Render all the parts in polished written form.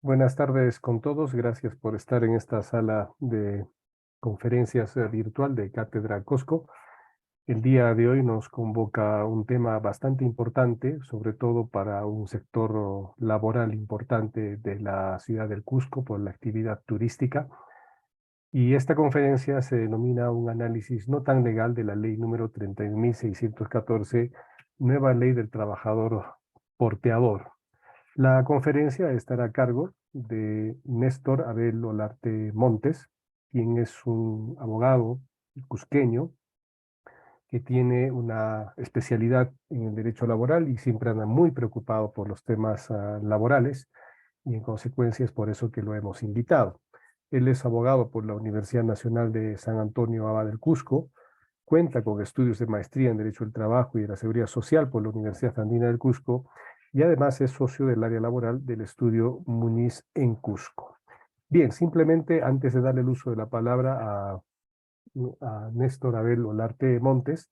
Buenas tardes con todos. Gracias por estar en esta sala de conferencias virtual de Cátedra Cusco. El día de hoy nos convoca un tema bastante importante, sobre todo para un sector laboral importante de la ciudad del Cusco por la actividad turística. Y esta conferencia se denomina un análisis no tan legal de la ley número 31.614, nueva ley del trabajador porteador. La conferencia estará a cargo de Néstor Abel Olarte Montes, quien es un abogado cusqueño que tiene una especialidad en el derecho laboral y siempre anda muy preocupado por los temas laborales y en consecuencia es por eso que lo hemos invitado. Él es abogado por la Universidad Nacional de San Antonio Abad del Cusco, cuenta con estudios de maestría en Derecho del Trabajo y de la Seguridad Social por la Universidad Andina del Cusco y además es socio del área laboral del estudio Muniz en Cusco. Bien, simplemente antes de darle el uso de la palabra a Néstor Abel Olarte Montes,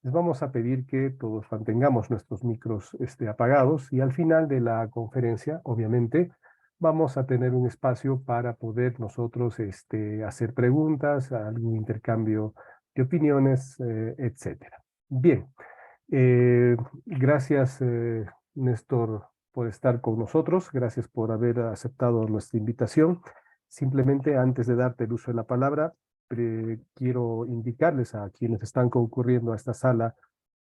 les vamos a pedir que todos mantengamos nuestros micros apagados y al final de la conferencia, obviamente, vamos a tener un espacio para poder nosotros hacer preguntas, algún intercambio de opiniones, etcétera. Bien, gracias Néstor por estar con nosotros, gracias por haber aceptado nuestra invitación. Simplemente antes de darte el uso de la palabra, quiero indicarles a quienes están concurriendo a esta sala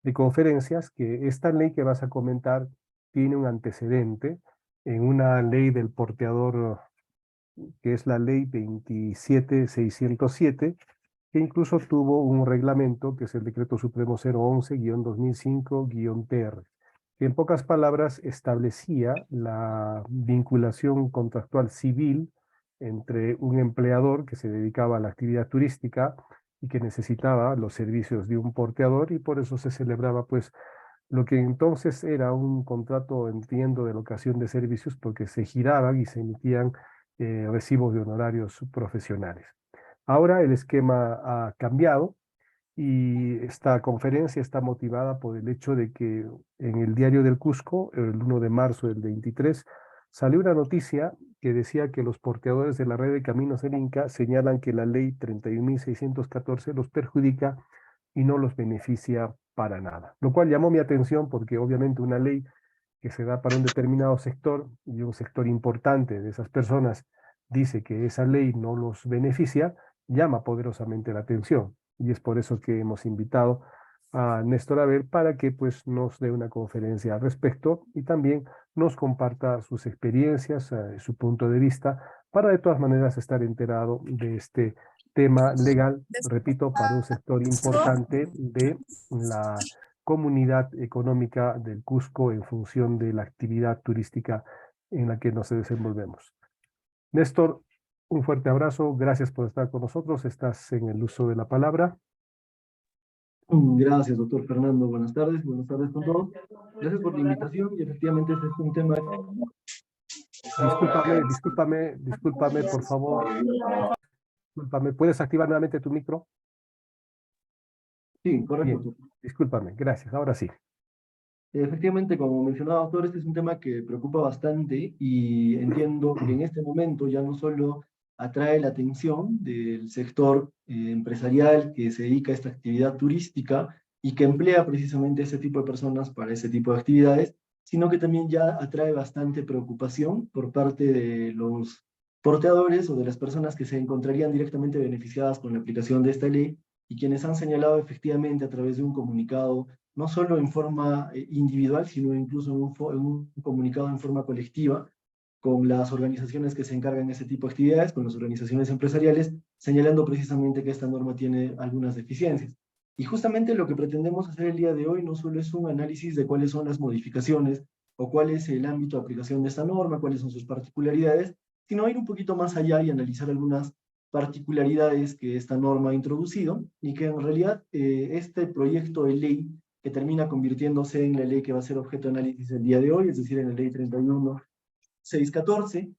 de conferencias que esta ley que vas a comentar tiene un antecedente en una ley del porteador que es la ley 27607, que incluso tuvo un reglamento, que es el Decreto Supremo 011-2005-TR, que en pocas palabras establecía la vinculación contractual civil entre un empleador que se dedicaba a la actividad turística y que necesitaba los servicios de un porteador, y por eso se celebraba pues lo que entonces era un contrato, entiendo, de locación de servicios, porque se giraban y se emitían recibos de honorarios profesionales. Ahora el esquema ha cambiado y esta conferencia está motivada por el hecho de que en el Diario del Cusco, el 1 de marzo del 23, salió una noticia que decía que los porteadores de la red de caminos del Inca señalan que la ley 31.614 los perjudica y no los beneficia para nada. Lo cual llamó mi atención porque obviamente una ley que se da para un determinado sector y un sector importante de esas personas dice que esa ley no los beneficia, llama poderosamente la atención. Y es por eso que hemos invitado a Néstor Abel para que pues nos dé una conferencia al respecto y también nos comparta sus experiencias, su punto de vista, para de todas maneras estar enterado de este tema legal, repito, para un sector importante de la comunidad económica del Cusco en función de la actividad turística en la que nos desenvolvemos. Néstor, un fuerte abrazo, gracias por estar con nosotros, estás en el uso de la palabra. Gracias, doctor Fernando. Buenas tardes con todos. Gracias por la invitación y efectivamente este es un tema... Discúlpame, por favor. Discúlpame, ¿puedes activar nuevamente tu micro? Sí, correcto. Bien, discúlpame, gracias, ahora sí. Efectivamente, como mencionaba, doctor, este es un tema que preocupa bastante y entiendo que en este momento ya no solo atrae la atención del sector empresarial que se dedica a esta actividad turística y que emplea precisamente ese tipo de personas para ese tipo de actividades, sino que también ya atrae bastante preocupación por parte de los porteadores o de las personas que se encontrarían directamente beneficiadas con la aplicación de esta ley y quienes han señalado efectivamente a través de un comunicado no solo en forma individual, sino incluso en un comunicado en forma colectiva, con las organizaciones que se encargan de ese tipo de actividades, con las organizaciones empresariales, señalando precisamente que esta norma tiene algunas deficiencias. Y justamente lo que pretendemos hacer el día de hoy no solo es un análisis de cuáles son las modificaciones o cuál es el ámbito de aplicación de esta norma, cuáles son sus particularidades, sino ir un poquito más allá y analizar algunas particularidades que esta norma ha introducido y que en realidad este proyecto de ley que termina convirtiéndose en la ley que va a ser objeto de análisis el día de hoy, es decir, en la ley 31.614,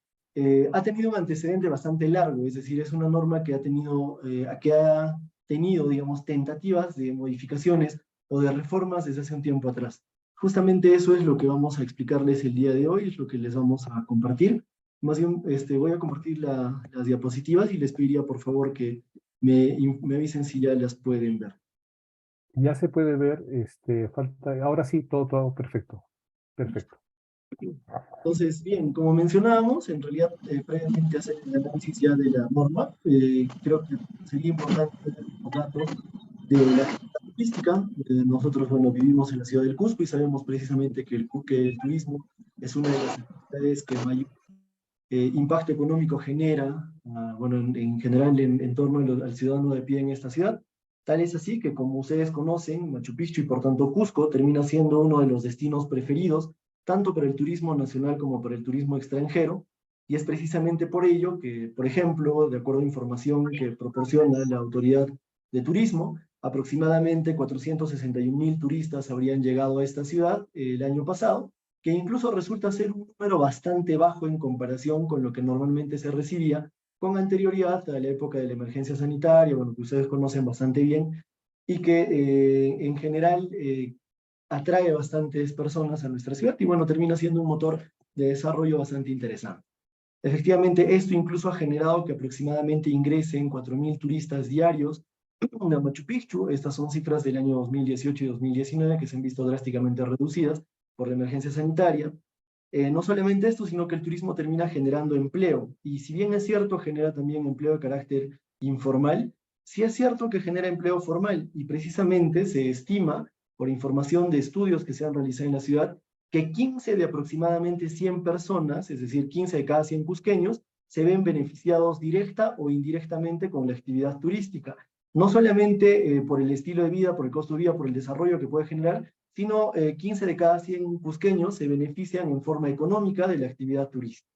ha tenido un antecedente bastante largo, es decir, es una norma que ha tenido, digamos, tentativas de modificaciones o de reformas desde hace un tiempo atrás. Justamente eso es lo que vamos a explicarles el día de hoy, es lo que les vamos a compartir. Más bien, voy a compartir las diapositivas y les pediría por favor que me avisen si ya las pueden ver. Ya se puede ver, falta, ahora sí, todo perfecto. Perfecto. Entonces, bien, como mencionábamos, en realidad, previamente hacer el análisis ya de la norma, creo que sería importante tener los datos de la actividad turística. Nosotros, bueno, vivimos en la ciudad del Cusco y sabemos precisamente que que el turismo es una de las actividades que mayor impacto económico genera, bueno, en general en torno al ciudadano de pie en esta ciudad. Tal es así que, como ustedes conocen, Machu Picchu y por tanto Cusco termina siendo uno de los destinos preferidos, tanto para el turismo nacional como para el turismo extranjero, y es precisamente por ello que, por ejemplo, de acuerdo a información que proporciona la Autoridad de Turismo, aproximadamente 461.000 turistas habrían llegado a esta ciudad el año pasado, que incluso resulta ser un número bastante bajo en comparación con lo que normalmente se recibía con anterioridad a la época de la emergencia sanitaria, bueno, que ustedes conocen bastante bien, y que en general atrae bastantes personas a nuestra ciudad y bueno, termina siendo un motor de desarrollo bastante interesante. Efectivamente, esto incluso ha generado que aproximadamente ingresen 4.000 turistas diarios a Machu Picchu. Estas son cifras del año 2018 y 2019 que se han visto drásticamente reducidas por la emergencia sanitaria. No solamente esto, sino que el turismo termina generando empleo. Y si bien es cierto, genera también empleo de carácter informal, sí es cierto que genera empleo formal. Y precisamente se estima, por información de estudios que se han realizado en la ciudad, que 15 de aproximadamente 100 personas, es decir, 15 de cada 100 cusqueños, se ven beneficiados directa o indirectamente con la actividad turística. No solamente por el estilo de vida, por el costo de vida, por el desarrollo que puede generar, sino 15 de cada 100 cusqueños se benefician en forma económica de la actividad turística.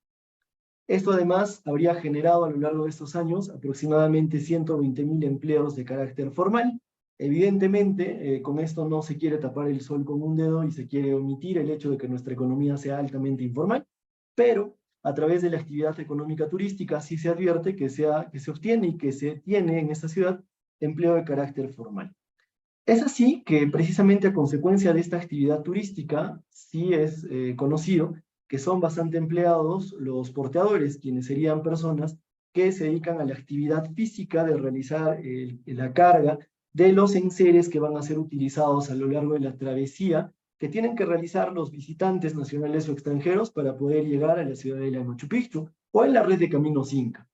Esto además habría generado a lo largo de estos años aproximadamente 120.000 empleos de carácter formal. Evidentemente, con esto no se quiere tapar el sol con un dedo y se quiere omitir el hecho de que nuestra economía sea altamente informal, pero a través de la actividad económica turística sí se advierte que se obtiene y que se tiene en esta ciudad empleo de carácter formal. Es así que precisamente a consecuencia de esta actividad turística, sí es conocido que son bastante empleados los porteadores, quienes serían personas que se dedican a la actividad física de realizar la carga de los enseres que van a ser utilizados a lo largo de la travesía que tienen que realizar los visitantes nacionales o extranjeros para poder llegar a la ciudad de Machu Picchu o en la red de Caminos Inca.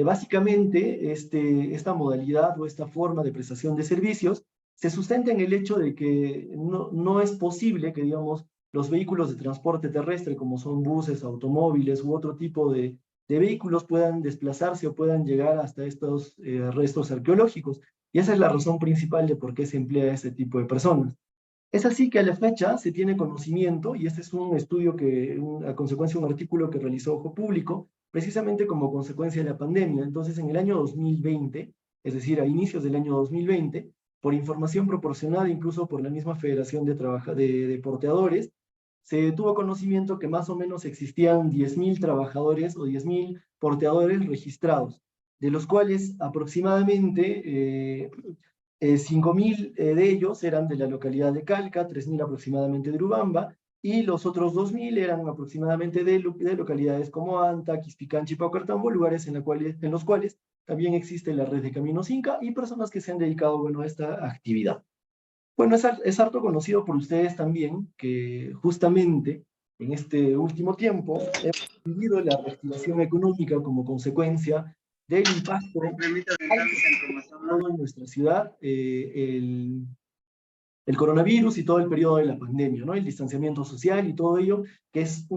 Básicamente, esta modalidad o esta forma de prestación de servicios se sustenta en el hecho de que no es posible que, digamos, los vehículos de transporte terrestre, como son buses, automóviles u otro tipo de vehículos, puedan desplazarse o puedan llegar hasta estos restos arqueológicos. Y esa es la razón principal de por qué se emplea este tipo de personas. Es así que a la fecha se tiene conocimiento, y este es un estudio a consecuencia de un artículo que realizó Ojo Público, precisamente como consecuencia de la pandemia. Entonces, en el año 2020, es decir, a inicios del año 2020, por información proporcionada incluso por la misma Federación de Porteadores, se tuvo conocimiento que más o menos existían 10.000 trabajadores o 10.000 porteadores registrados, de los cuales aproximadamente 5.000 de ellos eran de la localidad de Calca, 3.000 aproximadamente de Urubamba, y los otros 2.000 eran aproximadamente de localidades como Anta, Quispicanchi y Paucartambo, lugares en los cuales también existe la red de Caminos Inca y personas que se han dedicado, bueno, a esta actividad. Bueno, es harto conocido por ustedes también que justamente en este último tiempo hemos vivido la reactivación económica como consecuencia del impacto en nuestra ciudad, el coronavirus y todo el periodo de la pandemia, ¿no? El distanciamiento social y todo ello, que es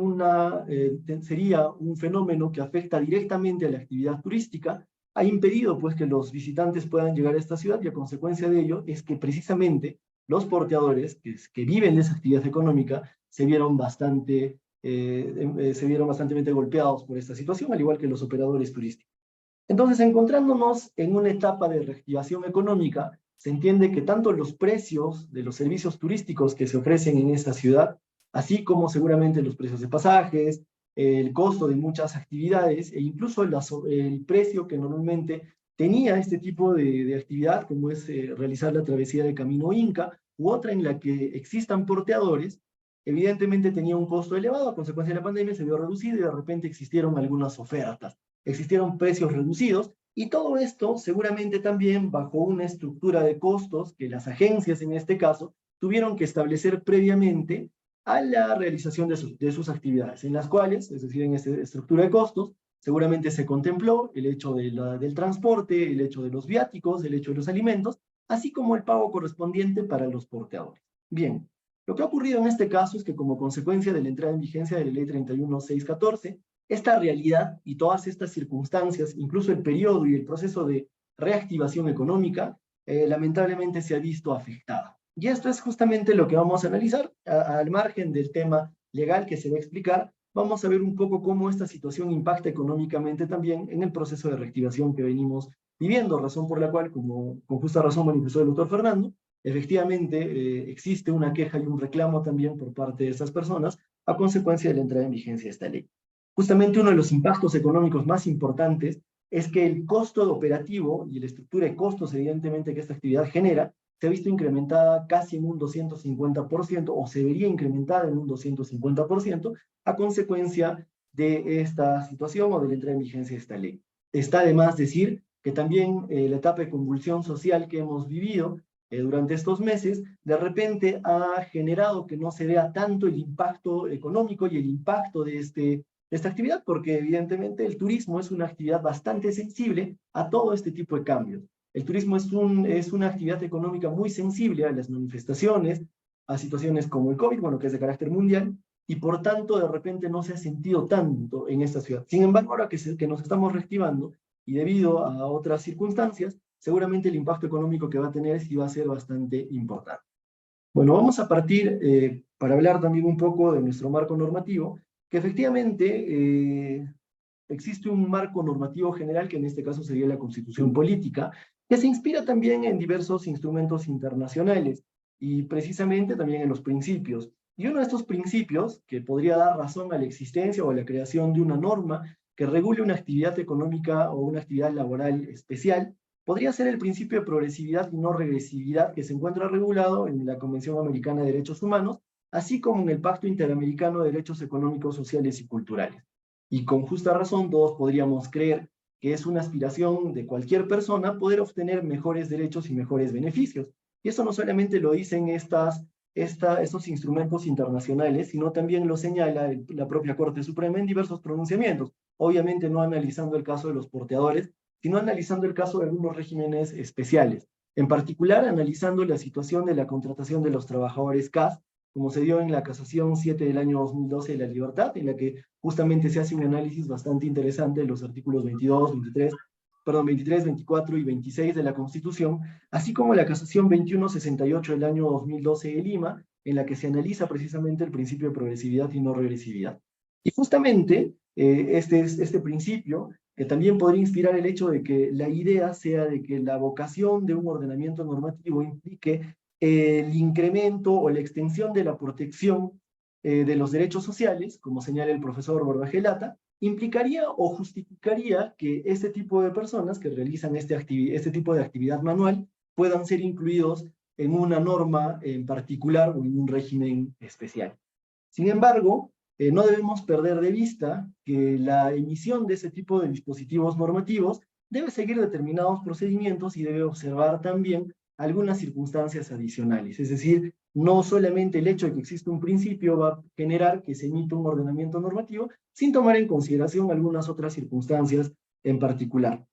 sería un fenómeno que afecta directamente a la actividad turística, ha impedido pues que los visitantes puedan llegar a esta ciudad y a consecuencia de ello es que precisamente los porteadores que viven de esa actividad económica se vieron bastante golpeados por esta situación, al igual que los operadores turísticos. Entonces, encontrándonos en una etapa de reactivación económica, se entiende que tanto los precios de los servicios turísticos que se ofrecen en esta ciudad, así como seguramente los precios de pasajes, el costo de muchas actividades e incluso el precio que normalmente tenía este tipo de actividad, como es realizar la travesía de Camino Inca, u otra en la que existan porteadores, evidentemente tenía un costo elevado, a consecuencia de la pandemia se vio reducido y de repente existieron algunas ofertas, existieron precios reducidos, y todo esto seguramente también bajo una estructura de costos que las agencias en este caso tuvieron que establecer previamente a la realización de sus actividades, en las cuales, es decir, en esta estructura de costos, seguramente se contempló el hecho del transporte, el hecho de los viáticos, el hecho de los alimentos, así como el pago correspondiente para los porteadores. Bien, lo que ha ocurrido en este caso es que como consecuencia de la entrada en vigencia de la Ley 31614, esta realidad y todas estas circunstancias, incluso el periodo y el proceso de reactivación económica, lamentablemente se ha visto afectada. Y esto es justamente lo que vamos a analizar, al margen del tema legal que se va a explicar. Vamos a ver un poco cómo esta situación impacta económicamente también en el proceso de reactivación que venimos viviendo, razón por la cual, como con justa razón manifestó el doctor Fernando, efectivamente existe una queja y un reclamo también por parte de estas personas a consecuencia de la entrada en vigencia de esta ley. Justamente uno de los impactos económicos más importantes es que el costo operativo y la estructura de costos, evidentemente, que esta actividad genera, se ha visto incrementada casi en un 250%, o se vería incrementada en un 250%, a consecuencia de esta situación o de la entrada en vigencia de esta ley. Está de más decir que también la etapa de convulsión social que hemos vivido durante estos meses, de repente ha generado que no se vea tanto el impacto económico y el impacto de esta actividad, porque evidentemente el turismo es una actividad bastante sensible a todo este tipo de cambios. El turismo es una actividad económica muy sensible a las manifestaciones, a situaciones como el COVID, bueno, que es de carácter mundial, y por tanto de repente no se ha sentido tanto en esta ciudad. Sin embargo, ahora que nos estamos reactivando, y debido a otras circunstancias, seguramente el impacto económico que va a tener sí va a ser bastante importante. Bueno, vamos a partir para hablar también un poco de nuestro marco normativo, que efectivamente existe un marco normativo general, que en este caso sería la Constitución Política, que se inspira también en diversos instrumentos internacionales y precisamente también en los principios. Y uno de estos principios, que podría dar razón a la existencia o a la creación de una norma que regule una actividad económica o una actividad laboral especial, podría ser el principio de progresividad y no regresividad, que se encuentra regulado en la Convención Americana de Derechos Humanos, así como en el Pacto Interamericano de Derechos Económicos, Sociales y Culturales. Y con justa razón todos podríamos creer que es una aspiración de cualquier persona poder obtener mejores derechos y mejores beneficios. Y eso no solamente lo dicen estos instrumentos internacionales, sino también lo señala la propia Corte Suprema en diversos pronunciamientos. Obviamente no analizando el caso de los porteadores, sino analizando el caso de algunos regímenes especiales. En particular, analizando la situación de la contratación de los trabajadores CAS, como se dio en la Casación 7 del año 2012 de la Libertad, en la que justamente se hace un análisis bastante interesante de los artículos 22, 23, 24 y 26 de la Constitución, así como la Casación 2168 del año 2012 de Lima, en la que se analiza precisamente el principio de progresividad y no regresividad. Y justamente este principio, que también podría inspirar el hecho de que la idea sea de que la vocación de un ordenamiento normativo implique el incremento o la extensión de la protección de los derechos sociales, como señala el profesor Borbajelata, implicaría o justificaría que este tipo de personas que realizan este tipo de actividad manual puedan ser incluidos en una norma en particular o en un régimen especial. Sin embargo, no debemos perder de vista que la emisión de ese tipo de dispositivos normativos debe seguir determinados procedimientos y debe observar también algunas circunstancias adicionales. Es decir, no solamente el hecho de que exista un principio va a generar que se emita un ordenamiento normativo, sin tomar en consideración algunas otras circunstancias en particular.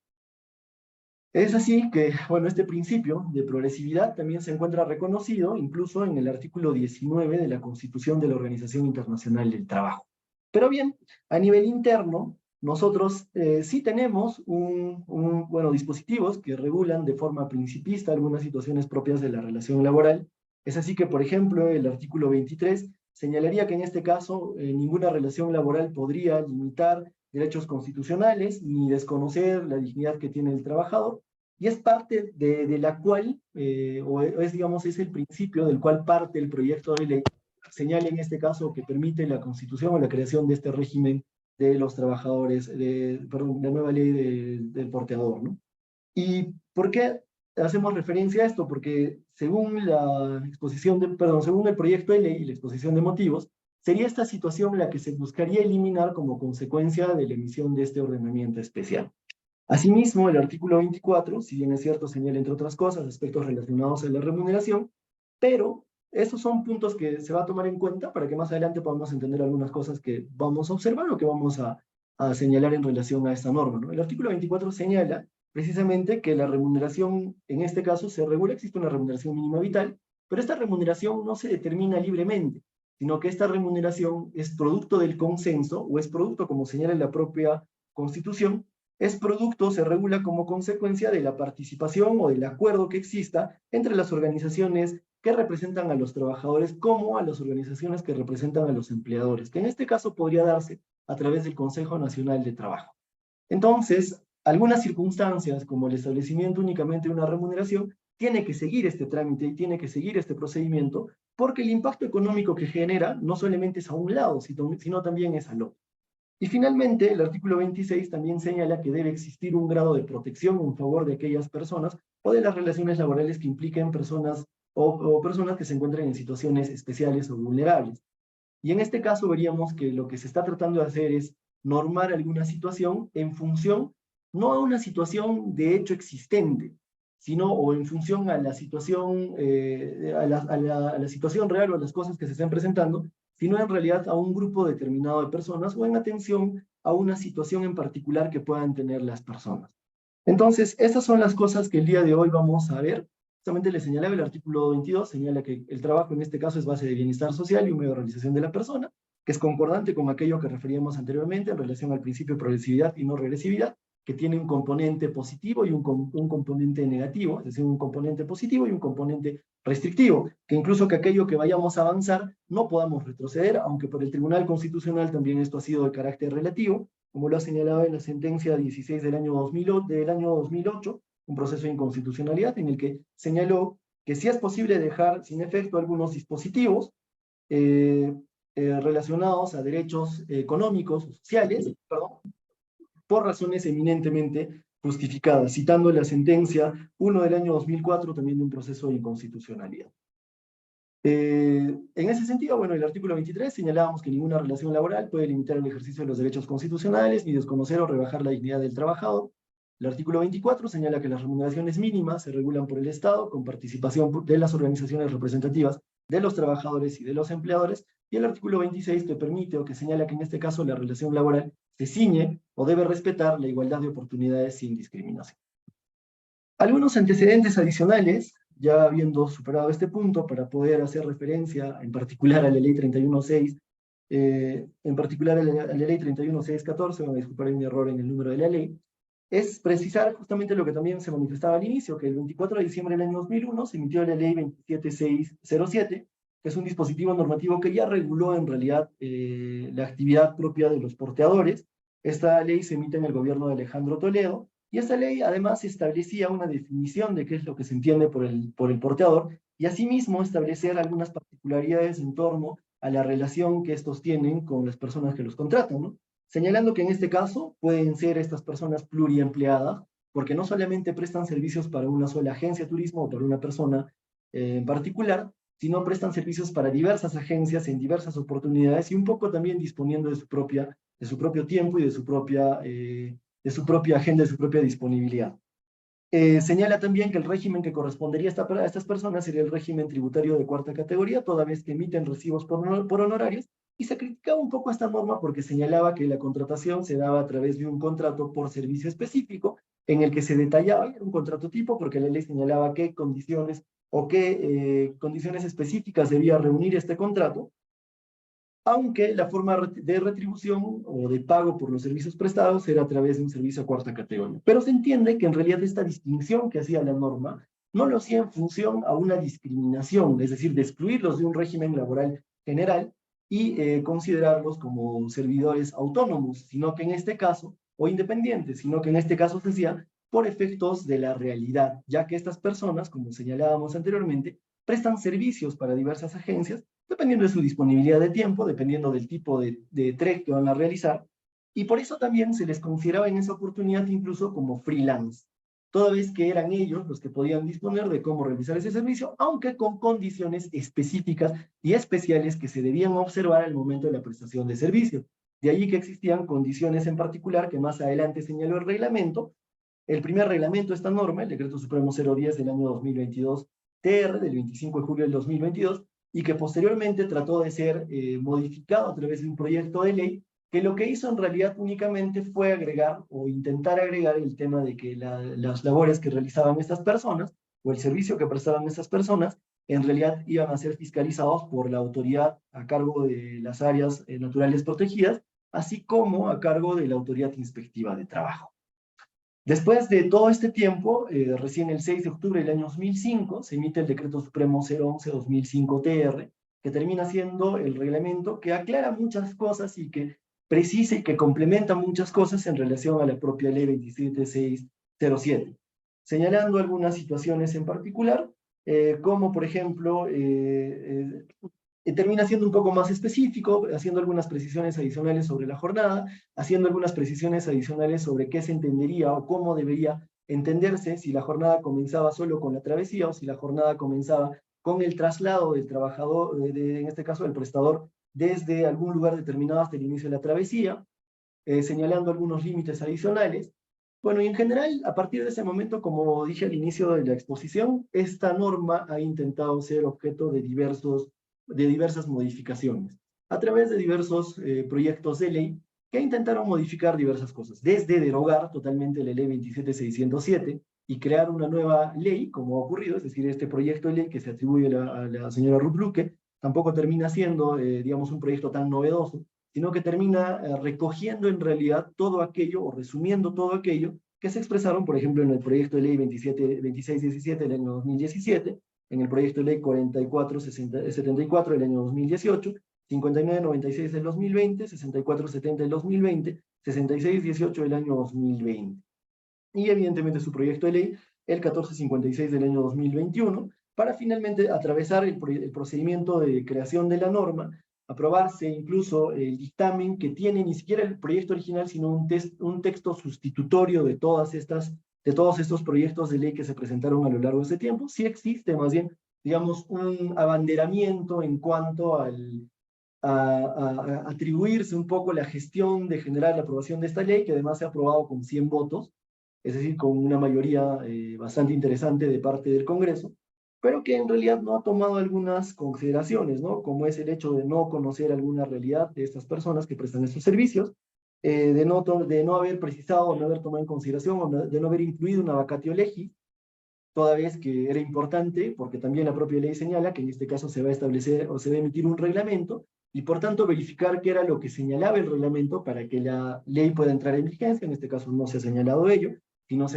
Es así que, bueno, este principio de progresividad también se encuentra reconocido incluso en el artículo 19 de la Constitución de la Organización Internacional del Trabajo. Pero bien, a nivel interno, nosotros sí tenemos dispositivos que regulan de forma principista algunas situaciones propias de la relación laboral. Es así que, por ejemplo, el artículo 23 señalaría que en este caso ninguna relación laboral podría limitar derechos constitucionales ni desconocer la dignidad que tiene el trabajador, y es parte de la cual, digamos, es el principio del cual parte el proyecto de ley, señala en este caso que permite la constitución o la creación de este régimen de los trabajadores, la nueva ley del porteador, ¿no? ¿Y por qué hacemos referencia a esto? Porque según la exposición de, perdón, según el proyecto de ley y la exposición de motivos, sería esta situación la que se buscaría eliminar como consecuencia de la emisión de este ordenamiento especial. Asimismo, el artículo 24, si bien es cierto, señala entre otras cosas aspectos relacionados a la remuneración, pero esos son puntos que se va a tomar en cuenta para que más adelante podamos entender algunas cosas que vamos a observar o que vamos a señalar en relación a esta norma, ¿no? El artículo 24 señala precisamente que la remuneración, en este caso, se regula, existe una remuneración mínima vital, pero esta remuneración no se determina libremente, sino que esta remuneración es producto del consenso, o es producto, como señala la propia Constitución, es producto, se regula como consecuencia de la participación o del acuerdo que exista entre las organizaciones que representan a los trabajadores como a las organizaciones que representan a los empleadores, que en este caso podría darse a través del Consejo Nacional de Trabajo. Entonces, algunas circunstancias, como el establecimiento únicamente de una remuneración, tiene que seguir este trámite y tiene que seguir este procedimiento, porque el impacto económico que genera no solamente es a un lado, sino también es al otro. Y finalmente, el artículo 26 también señala que debe existir un grado de protección en favor de aquellas personas o de las relaciones laborales que impliquen personas o personas que se encuentren en situaciones especiales o vulnerables. Y en este caso veríamos que lo que se está tratando de hacer es normar alguna situación en función, no a una situación de hecho existente, sino o en función a la situación, a la situación real o a las cosas que se estén presentando, sino en realidad a un grupo determinado de personas o en atención a una situación en particular que puedan tener las personas. Entonces, estas son las cosas que el día de hoy vamos a ver. Justamente le señalaba el artículo 22, señala que el trabajo en este caso es base de bienestar social y un medio de realización de la persona, que es concordante con aquello que referíamos anteriormente en relación al principio de progresividad y no regresividad, que tiene un componente positivo y un componente negativo, es decir, un componente positivo y un componente restrictivo, que incluso que aquello que vayamos a avanzar no podamos retroceder, aunque por el Tribunal Constitucional también esto ha sido de carácter relativo, como lo ha señalado en la sentencia 16 del año 2008, un proceso de inconstitucionalidad en el que señaló que sí es posible dejar sin efecto algunos dispositivos eh, relacionados a derechos económicos o sociales, perdón, por razones eminentemente justificadas, citando la sentencia 1 del año 2004, también de un proceso de inconstitucionalidad. En ese sentido, bueno, el artículo 23 señalábamos que ninguna relación laboral puede limitar el ejercicio de los derechos constitucionales ni desconocer o rebajar la dignidad del trabajador. El artículo 24 señala que las remuneraciones mínimas se regulan por el Estado con participación de las organizaciones representativas de los trabajadores y de los empleadores. Y el artículo 26 que permite o que señala que en este caso la relación laboral se ciñe o debe respetar la igualdad de oportunidades sin discriminación. Algunos antecedentes adicionales, ya habiendo superado este punto, para poder hacer referencia en particular a la ley 316, en particular a la ley 31614, van a disculpar, hay un error en el número de la ley, es precisar justamente lo que también se manifestaba al inicio, que el 24 de diciembre del año 2001 se emitió la ley 27607, que es un dispositivo normativo que ya reguló en realidad la actividad propia de los porteadores. Esta ley se emite en el gobierno de Alejandro Toledo, y esta ley además establecía una definición de qué es lo que se entiende por el porteador, y asimismo establecer algunas particularidades en torno a la relación que estos tienen con las personas que los contratan, ¿no? Señalando que en este caso pueden ser estas personas pluriempleadas, porque no solamente prestan servicios para una sola agencia de turismo o para una persona en particular, sino prestan servicios para diversas agencias en diversas oportunidades y un poco también disponiendo de su propio tiempo y de su propia agenda, de su propia disponibilidad. Señala también que el régimen que correspondería a estas personas sería el régimen tributario de cuarta categoría, toda vez que emiten recibos por honorarios, y se criticaba un poco esta norma porque señalaba que la contratación se daba a través de un contrato por servicio específico, en el que se detallaba, era un contrato tipo, porque la ley señalaba qué condiciones o qué condiciones específicas debía reunir este contrato, aunque la forma de retribución o de pago por los servicios prestados era a través de un servicio a cuarta categoría. Pero se entiende que en realidad esta distinción que hacía la norma no lo hacía en función a una discriminación, es decir, de excluirlos de un régimen laboral general y considerarlos como servidores autónomos, sino que en este caso, o independientes, sino que en este caso se hacía por efectos de la realidad, ya que estas personas, como señalábamos anteriormente, prestan servicios para diversas agencias dependiendo de su disponibilidad de tiempo, dependiendo del tipo de trek que van a realizar, y por eso también se les consideraba en esa oportunidad incluso como freelance. toda vez que eran ellos los que podían disponer de cómo realizar ese servicio, aunque con condiciones específicas y especiales que se debían observar al momento de la prestación de servicio. De allí que existían condiciones en particular que más adelante señaló el reglamento. El primer reglamento de esta norma, el Decreto Supremo 010 del año 2022, TR, del 25 de julio del 2022, y que posteriormente trató de ser modificado a través de un proyecto de ley, que lo que hizo en realidad únicamente fue agregar o intentar agregar el tema de que las labores que realizaban estas personas, o el servicio que prestaban estas personas, en realidad iban a ser fiscalizados por la autoridad a cargo de las áreas naturales protegidas, así como a cargo de la autoridad inspectiva de trabajo. Después de todo este tiempo, recién el 6 de octubre del año 2005, se emite el Decreto Supremo 011-2005-TR, que termina siendo el reglamento que aclara muchas cosas y que precisa y que complementa muchas cosas en relación a la propia Ley 27607, señalando algunas situaciones en particular, como por ejemplo, termina siendo un poco más específico, haciendo algunas precisiones adicionales sobre la jornada, haciendo algunas precisiones adicionales sobre qué se entendería o cómo debería entenderse si la jornada comenzaba solo con la travesía o si la jornada comenzaba con el traslado del trabajador, en este caso del prestador, desde algún lugar determinado hasta el inicio de la travesía, señalando algunos límites adicionales. Bueno, y en general, a partir de ese momento, como dije al inicio de la exposición, esta norma ha intentado ser objeto de diversas modificaciones, a través de diversos proyectos de ley que intentaron modificar diversas cosas, desde derogar totalmente la ley 27607 y crear una nueva ley, como ha ocurrido, es decir, este proyecto de ley que se atribuye a la señora Ruth Luque, tampoco termina siendo, digamos, un proyecto tan novedoso, sino que termina recogiendo en realidad todo aquello, o resumiendo todo aquello, que se expresaron, por ejemplo, en el proyecto de ley 2617 del año 2017, en el proyecto de ley 4474 del año 2018, 5996 del 2020, 6470 del 2020, 6618 del año 2020. Y evidentemente su proyecto de ley, el 1456 del año 2021, para finalmente atravesar el procedimiento de creación de la norma, aprobarse incluso el dictamen que tiene ni siquiera el proyecto original, sino un texto sustitutorio de todos estos proyectos de ley que se presentaron a lo largo de ese tiempo. Sí existe más bien, digamos, un abanderamiento en cuanto a atribuirse un poco la gestión de generar la aprobación de esta ley, que además se ha aprobado con 100 votos, es decir, con una mayoría bastante interesante de parte del Congreso, pero que en realidad no ha tomado algunas consideraciones, ¿no? Como es el hecho de no conocer alguna realidad de estas personas que prestan estos servicios, de no haber precisado, no haber tomado en consideración, o de no haber incluido una vacatio legis, toda vez que era importante, porque también la propia ley señala que en este caso se va a establecer o se va a emitir un reglamento, y por tanto verificar qué era lo que señalaba el reglamento para que la ley pueda entrar en vigencia. En este caso no se ha señalado ello, sino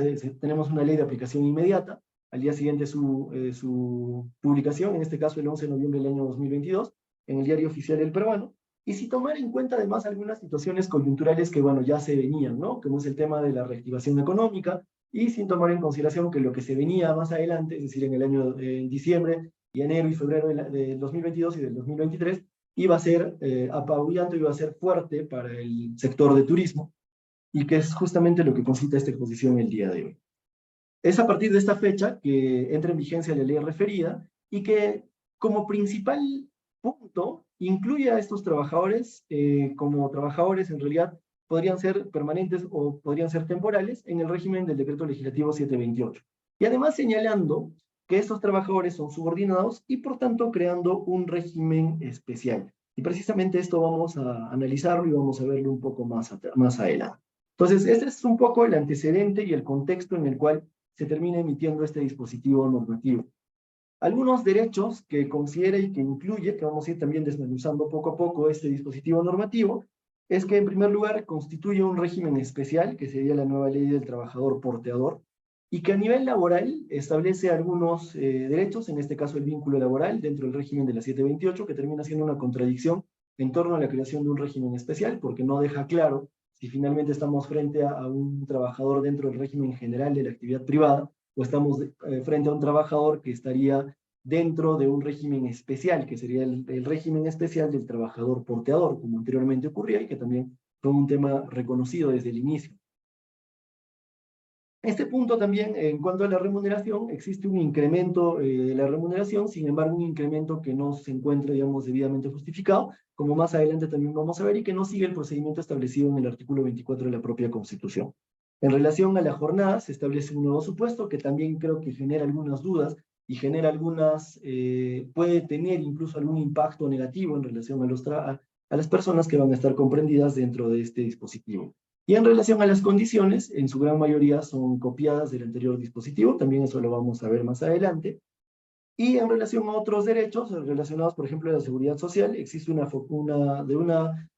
tenemos una ley de aplicación inmediata, al día siguiente su publicación, en este caso el 11 de noviembre del año 2022, en el Diario Oficial del Peruano, y si tomar en cuenta además algunas situaciones coyunturales que, bueno, ya se venían, ¿no? Como es el tema de la reactivación económica, y sin tomar en consideración que lo que se venía más adelante, es decir, en el año diciembre y enero y febrero del 2022 y del 2023, iba a ser apabullante, iba a ser fuerte para el sector de turismo, y que es justamente lo que concita esta exposición el día de hoy. Es a partir de esta fecha que entra en vigencia la ley referida y que como principal punto incluye a estos trabajadores como trabajadores en realidad podrían ser permanentes o podrían ser temporales en el régimen del Decreto Legislativo 728. Y además señalando que estos trabajadores son subordinados y por tanto creando un régimen especial. Y precisamente esto vamos a analizarlo y vamos a verlo un poco más adelante. Entonces, este es un poco el antecedente y el contexto en el cual se termina emitiendo este dispositivo normativo. Algunos derechos que considera y que incluye, que vamos a ir también desmenuzando poco a poco este dispositivo normativo, es que en primer lugar constituye un régimen especial, que sería la nueva ley del trabajador porteador, y que a nivel laboral establece algunos derechos, en este caso el vínculo laboral, dentro del régimen de la 728, que termina siendo una contradicción en torno a la creación de un régimen especial, porque no deja claro si finalmente estamos frente a un trabajador dentro del régimen general de la actividad privada, o estamos frente a un trabajador que estaría dentro de un régimen especial, que sería el régimen especial del trabajador porteador, como anteriormente ocurría y que también fue un tema reconocido desde el inicio. Este punto también, en cuanto a la remuneración, existe un incremento de la remuneración, sin embargo, un incremento que no se encuentra, digamos, debidamente justificado, como más adelante también vamos a ver, y que no sigue el procedimiento establecido en el artículo 24 de la propia Constitución. En relación a la jornada, se establece un nuevo supuesto que también creo que genera algunas dudas y genera algunas, puede tener incluso algún impacto negativo en relación a las personas que van a estar comprendidas dentro de este dispositivo. Y en relación a las condiciones, en su gran mayoría son copiadas del anterior dispositivo, también eso lo vamos a ver más adelante. Y en relación a otros derechos relacionados, por ejemplo, a la seguridad social, existe una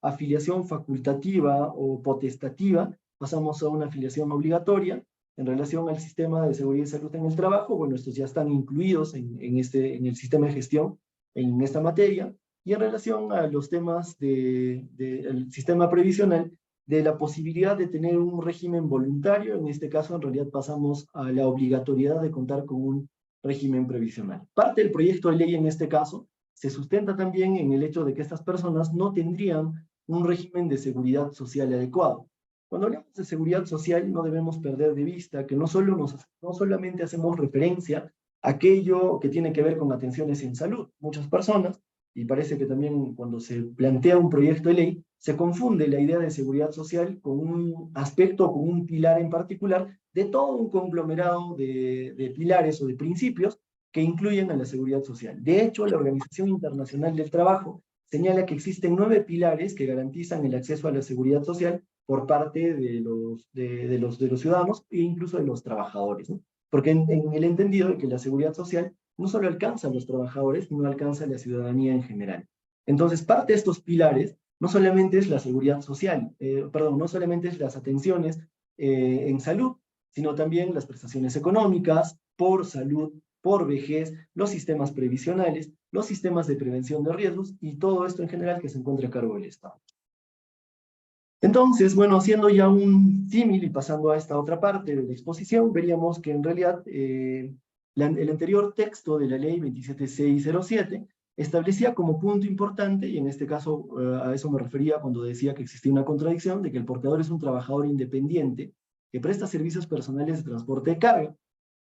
afiliación facultativa o potestativa, pasamos a una afiliación obligatoria. En relación al sistema de seguridad y salud en el trabajo, bueno, estos ya están incluidos en el sistema de gestión en esta materia. Y en relación a los temas del sistema previsional, de la posibilidad de tener un régimen voluntario, en este caso en realidad pasamos a la obligatoriedad de contar con un régimen previsional. Parte del proyecto de ley en este caso se sustenta también en el hecho de que estas personas no tendrían un régimen de seguridad social adecuado. Cuando hablamos de seguridad social no debemos perder de vista que no solamente hacemos referencia a aquello que tiene que ver con atenciones en salud. Muchas personas, y parece que también cuando se plantea un proyecto de ley, se confunde la idea de seguridad social con un aspecto, con un pilar en particular, de todo un conglomerado de pilares o de principios que incluyen a la seguridad social. De hecho, la Organización Internacional del Trabajo señala que existen 9 pilares que garantizan el acceso a la seguridad social por parte de los ciudadanos e incluso de los trabajadores, ¿no? Porque en el entendido de que la seguridad social no solo alcanza a los trabajadores, sino alcanza a la ciudadanía en general. Entonces, parte de estos pilares no solamente es la seguridad social, no solamente es las atenciones en salud, sino también las prestaciones económicas, por salud, por vejez, los sistemas previsionales, los sistemas de prevención de riesgos y todo esto en general que se encuentra a cargo del Estado. Entonces, bueno, haciendo ya un símil y pasando a esta otra parte de la exposición, veríamos que en realidad el anterior texto de la ley 27607 establecía como punto importante, y en este caso a eso me refería cuando decía que existía una contradicción, de que el portador es un trabajador independiente que presta servicios personales de transporte de carga.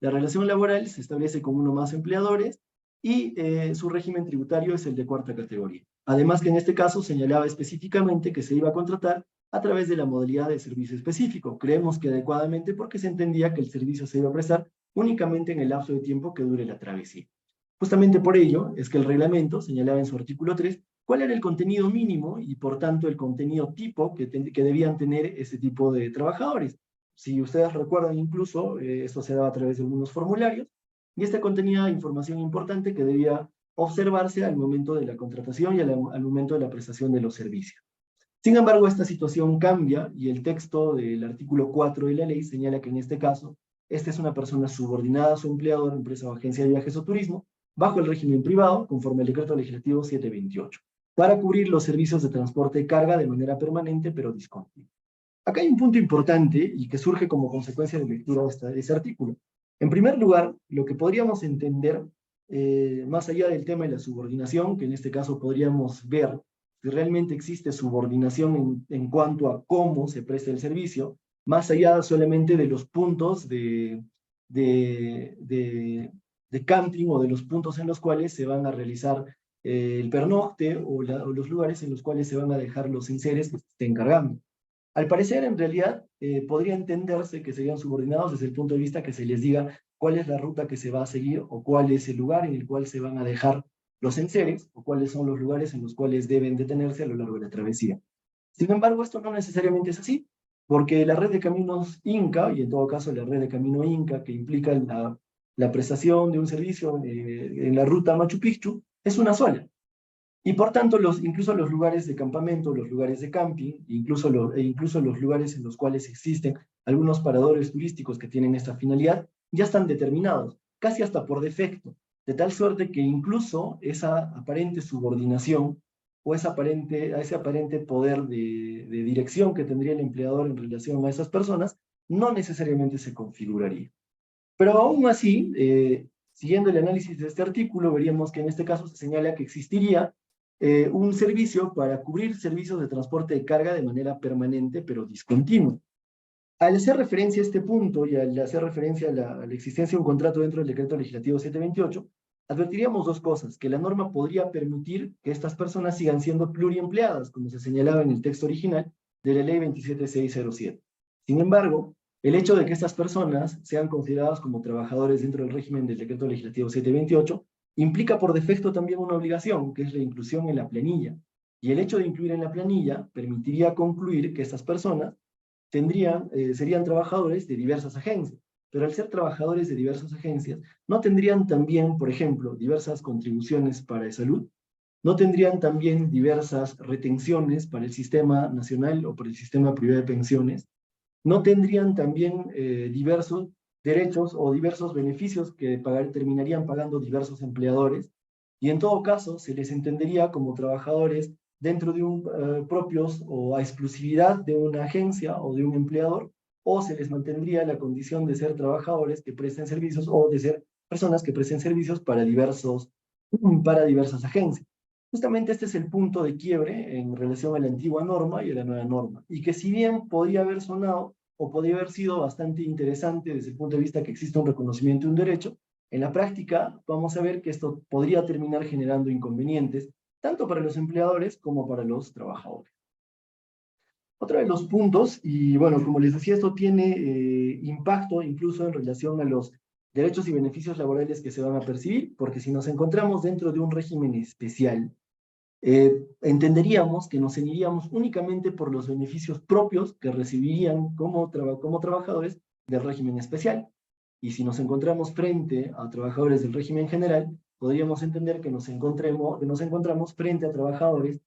La relación laboral se establece con uno o más empleadores y su régimen tributario es el de cuarta categoría. Además que en este caso señalaba específicamente que se iba a contratar a través de la modalidad de servicio específico. Creemos que adecuadamente porque se entendía que el servicio se iba a prestar únicamente en el lapso de tiempo que dure la travesía. Justamente por ello es que el reglamento señalaba en su artículo 3 cuál era el contenido mínimo y por tanto el contenido tipo que debían tener ese tipo de trabajadores. Si ustedes recuerdan incluso, esto se daba a través de algunos formularios, y este contenía información importante que debía observarse al momento de la contratación y al momento de la prestación de los servicios. Sin embargo, esta situación cambia y el texto del artículo 4 de la ley señala que en este caso, esta es una persona subordinada a su empleador, empresa o agencia de viajes o turismo, bajo el régimen privado, conforme al decreto legislativo 728, para cubrir los servicios de transporte de carga de manera permanente pero discontinua. Acá hay un punto importante y que surge como consecuencia de lectura de ese artículo. En primer lugar, lo que podríamos entender, más allá del tema de la subordinación, que en este caso podríamos ver si realmente existe subordinación en cuanto a cómo se presta el servicio, más allá solamente de los puntos de camping o de los puntos en los cuales se van a realizar el pernocte o los lugares en los cuales se van a dejar los enseres que se estén cargando. Al parecer, en realidad, podría entenderse que serían subordinados desde el punto de vista que se les diga cuál es la ruta que se va a seguir o cuál es el lugar en el cual se van a dejar los enseres o cuáles son los lugares en los cuales deben detenerse a lo largo de la travesía. Sin embargo, esto no necesariamente es así, porque la red de caminos Inca, y en todo caso la red de camino Inca, que implica la prestación de un servicio en la ruta Machu Picchu, es una sola. Y por tanto, incluso los lugares de campamento, los lugares de camping, incluso los lugares en los cuales existen algunos paradores turísticos que tienen esta finalidad, ya están determinados, casi hasta por defecto, de tal suerte que incluso esa aparente subordinación o ese aparente poder de dirección que tendría el empleador en relación a esas personas, no necesariamente se configuraría. Pero aún así, siguiendo el análisis de este artículo, veríamos que en este caso se señala que existiría un servicio para cubrir servicios de transporte de carga de manera permanente, pero discontinua. Al hacer referencia a este punto y al hacer referencia a la existencia de un contrato dentro del decreto legislativo 728, advertiríamos dos cosas: que la norma podría permitir que estas personas sigan siendo pluriempleadas, como se señalaba en el texto original de la ley 27607. Sin embargo, el hecho de que estas personas sean consideradas como trabajadores dentro del régimen del decreto legislativo 728 implica por defecto también una obligación, que es la inclusión en la planilla. Y el hecho de incluir en la planilla permitiría concluir que estas personas serían trabajadores de diversas agencias, pero al ser trabajadores de diversas agencias, no tendrían también, por ejemplo, diversas contribuciones para el salud, no tendrían también diversas retenciones para el sistema nacional o para el sistema privado de pensiones, no tendrían también diversos derechos o diversos beneficios que terminarían pagando diversos empleadores, y en todo caso se les entendería como trabajadores dentro de propios o a exclusividad de una agencia o de un empleador, o se les mantendría la condición de ser trabajadores que presten servicios o de ser personas que presten servicios para diversas agencias. Justamente este es el punto de quiebre en relación a la antigua norma y a la nueva norma, y que si bien podría haber sonado o podría haber sido bastante interesante desde el punto de vista que existe un reconocimiento de un derecho, en la práctica vamos a ver que esto podría terminar generando inconvenientes, tanto para los empleadores como para los trabajadores. Otro de los puntos, y bueno, como les decía, esto tiene impacto incluso en relación a los derechos y beneficios laborales que se van a percibir, porque si nos encontramos dentro de un régimen especial, entenderíamos que nos ceñiríamos únicamente por los beneficios propios que recibirían como trabajadores del régimen especial. Y si nos encontramos frente a trabajadores del régimen general, podríamos entender que nos encontramos frente a trabajadores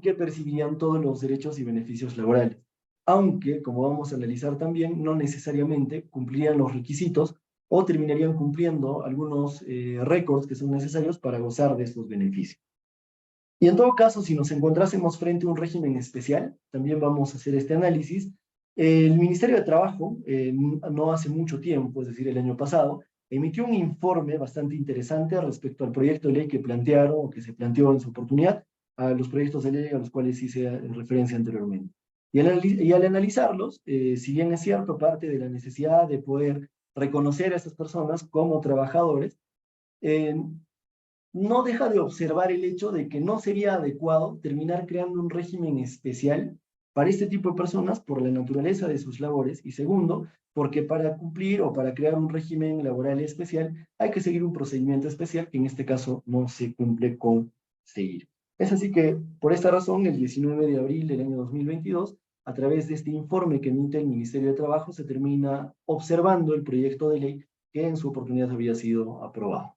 que percibirían todos los derechos y beneficios laborales. Aunque, como vamos a analizar también, no necesariamente cumplirían los requisitos o terminarían cumpliendo algunos récords que son necesarios para gozar de estos beneficios. Y en todo caso, si nos encontrásemos frente a un régimen especial, también vamos a hacer este análisis. El Ministerio de Trabajo, no hace mucho tiempo, es decir, el año pasado, emitió un informe bastante interesante respecto al proyecto de ley que plantearon o que se planteó en su oportunidad, a los proyectos de ley a los cuales hice referencia anteriormente. Y al analizarlos, si bien es cierto, parte de la necesidad de poder reconocer a estas personas como trabajadores, no deja de observar el hecho de que no sería adecuado terminar creando un régimen especial para este tipo de personas por la naturaleza de sus labores, y segundo, porque para cumplir o para crear un régimen laboral especial hay que seguir un procedimiento especial que en este caso no se cumple con seguir. Es así que, por esta razón, el 19 de abril del año 2022, a través de este informe que emite el Ministerio de Trabajo, se termina observando el proyecto de ley que en su oportunidad había sido aprobado.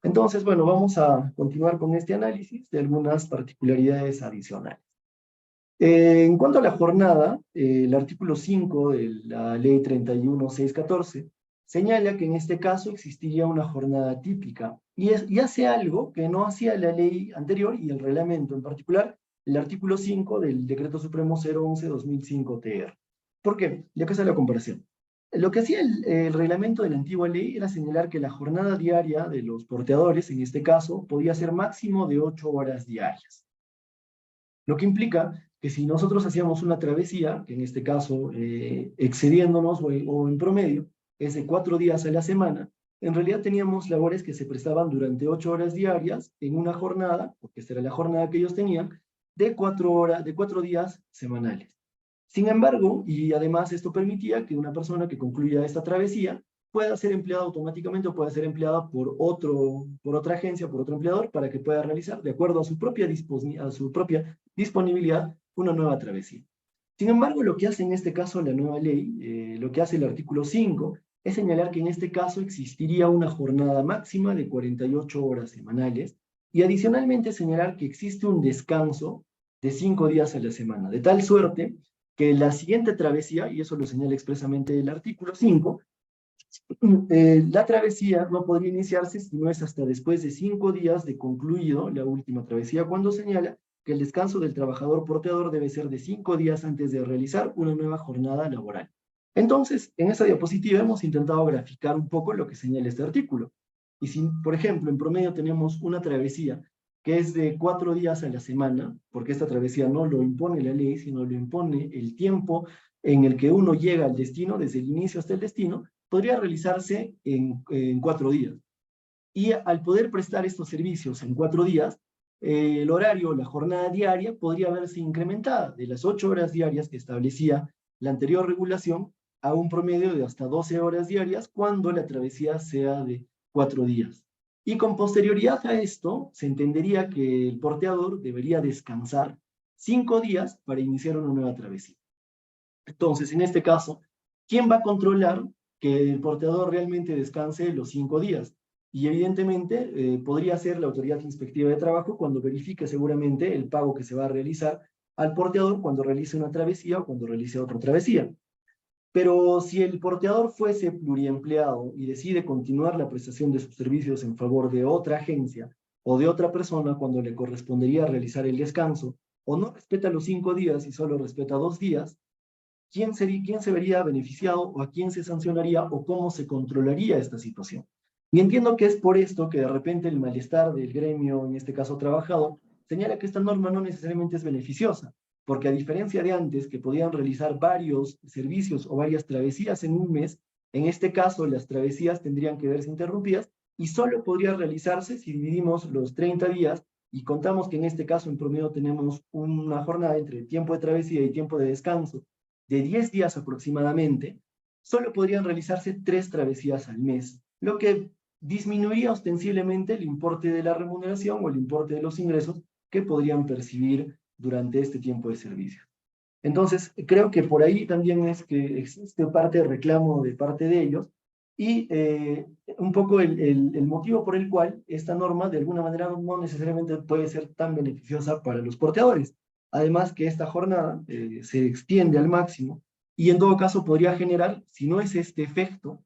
Entonces, bueno, vamos a continuar con este análisis de algunas particularidades adicionales. En cuanto a la jornada, el artículo 5 de la ley 31614 señala que en este caso existiría una jornada típica y hace algo que no hacía la ley anterior y el reglamento, en particular el artículo 5 del Decreto Supremo 011-2005-TR. ¿Por qué? Y acá está la comparación. Lo que hacía el reglamento de la antigua ley era señalar que la jornada diaria de los porteadores, en este caso, podía ser máximo de 8 horas diarias. Lo que implica que si nosotros hacíamos una travesía, que en este caso, excediéndonos o en promedio, es de 4 días a la semana, en realidad teníamos labores que se prestaban durante 8 horas diarias en una jornada, porque esta era la jornada que ellos tenían, de 4 días semanales. Sin embargo, y además esto permitía que una persona que concluya esta travesía pueda ser empleada automáticamente o pueda ser empleada por otra agencia, por otro empleador, para que pueda realizar, de acuerdo a su propia disponibilidad, una nueva travesía. Sin embargo, lo que hace en este caso la nueva ley, lo que hace el artículo 5, es señalar que en este caso existiría una jornada máxima de 48 horas semanales y adicionalmente señalar que existe un descanso de 5 días a la semana, de tal suerte que la siguiente travesía, y eso lo señala expresamente el artículo 5, la travesía no podría iniciarse si no es hasta después de 5 días de concluido la última travesía, cuando señala que el descanso del trabajador porteador debe ser de 5 días antes de realizar una nueva jornada laboral. Entonces, en esta diapositiva hemos intentado graficar un poco lo que señala este artículo. Y si, por ejemplo, en promedio tenemos una travesía que es de 4 días a la semana, porque esta travesía no lo impone la ley, sino lo impone el tiempo en el que uno llega al destino, desde el inicio hasta el destino, podría realizarse en 4 días. Y al poder prestar estos servicios en 4 días, el horario, la jornada diaria podría verse incrementada de las 8 horas diarias que establecía la anterior regulación a un promedio de hasta 12 horas diarias cuando la travesía sea de 4 días. Y con posterioridad a esto, se entendería que el porteador debería descansar 5 días para iniciar una nueva travesía. Entonces, en este caso, ¿quién va a controlar que el porteador realmente descanse los 5 días? Y evidentemente podría ser la autoridad inspectiva de trabajo cuando verifique seguramente el pago que se va a realizar al porteador cuando realice una travesía o cuando realice otra travesía. Pero si el porteador fuese pluriempleado y decide continuar la prestación de sus servicios en favor de otra agencia o de otra persona cuando le correspondería realizar el descanso, o no respeta los 5 días y solo respeta 2 días, ¿quién se vería beneficiado o a quién se sancionaría o cómo se controlaría esta situación? Y entiendo que es por esto que de repente el malestar del gremio, en este caso trabajador, señala que esta norma no necesariamente es beneficiosa, porque a diferencia de antes, que podían realizar varios servicios o varias travesías en un mes, en este caso las travesías tendrían que verse interrumpidas y solo podría realizarse si dividimos los 30 días y contamos que en este caso en promedio tenemos una jornada entre tiempo de travesía y tiempo de descanso de 10 días aproximadamente, solo podrían realizarse 3 travesías al mes, lo que disminuiría ostensiblemente el importe de la remuneración o el importe de los ingresos que podrían percibir durante este tiempo de servicio. Entonces, creo que por ahí también es que existe parte de reclamo de parte de ellos y un poco el motivo por el cual esta norma de alguna manera no necesariamente puede ser tan beneficiosa para los porteadores. Además que esta jornada se extiende al máximo y en todo caso podría generar, si no es este efecto,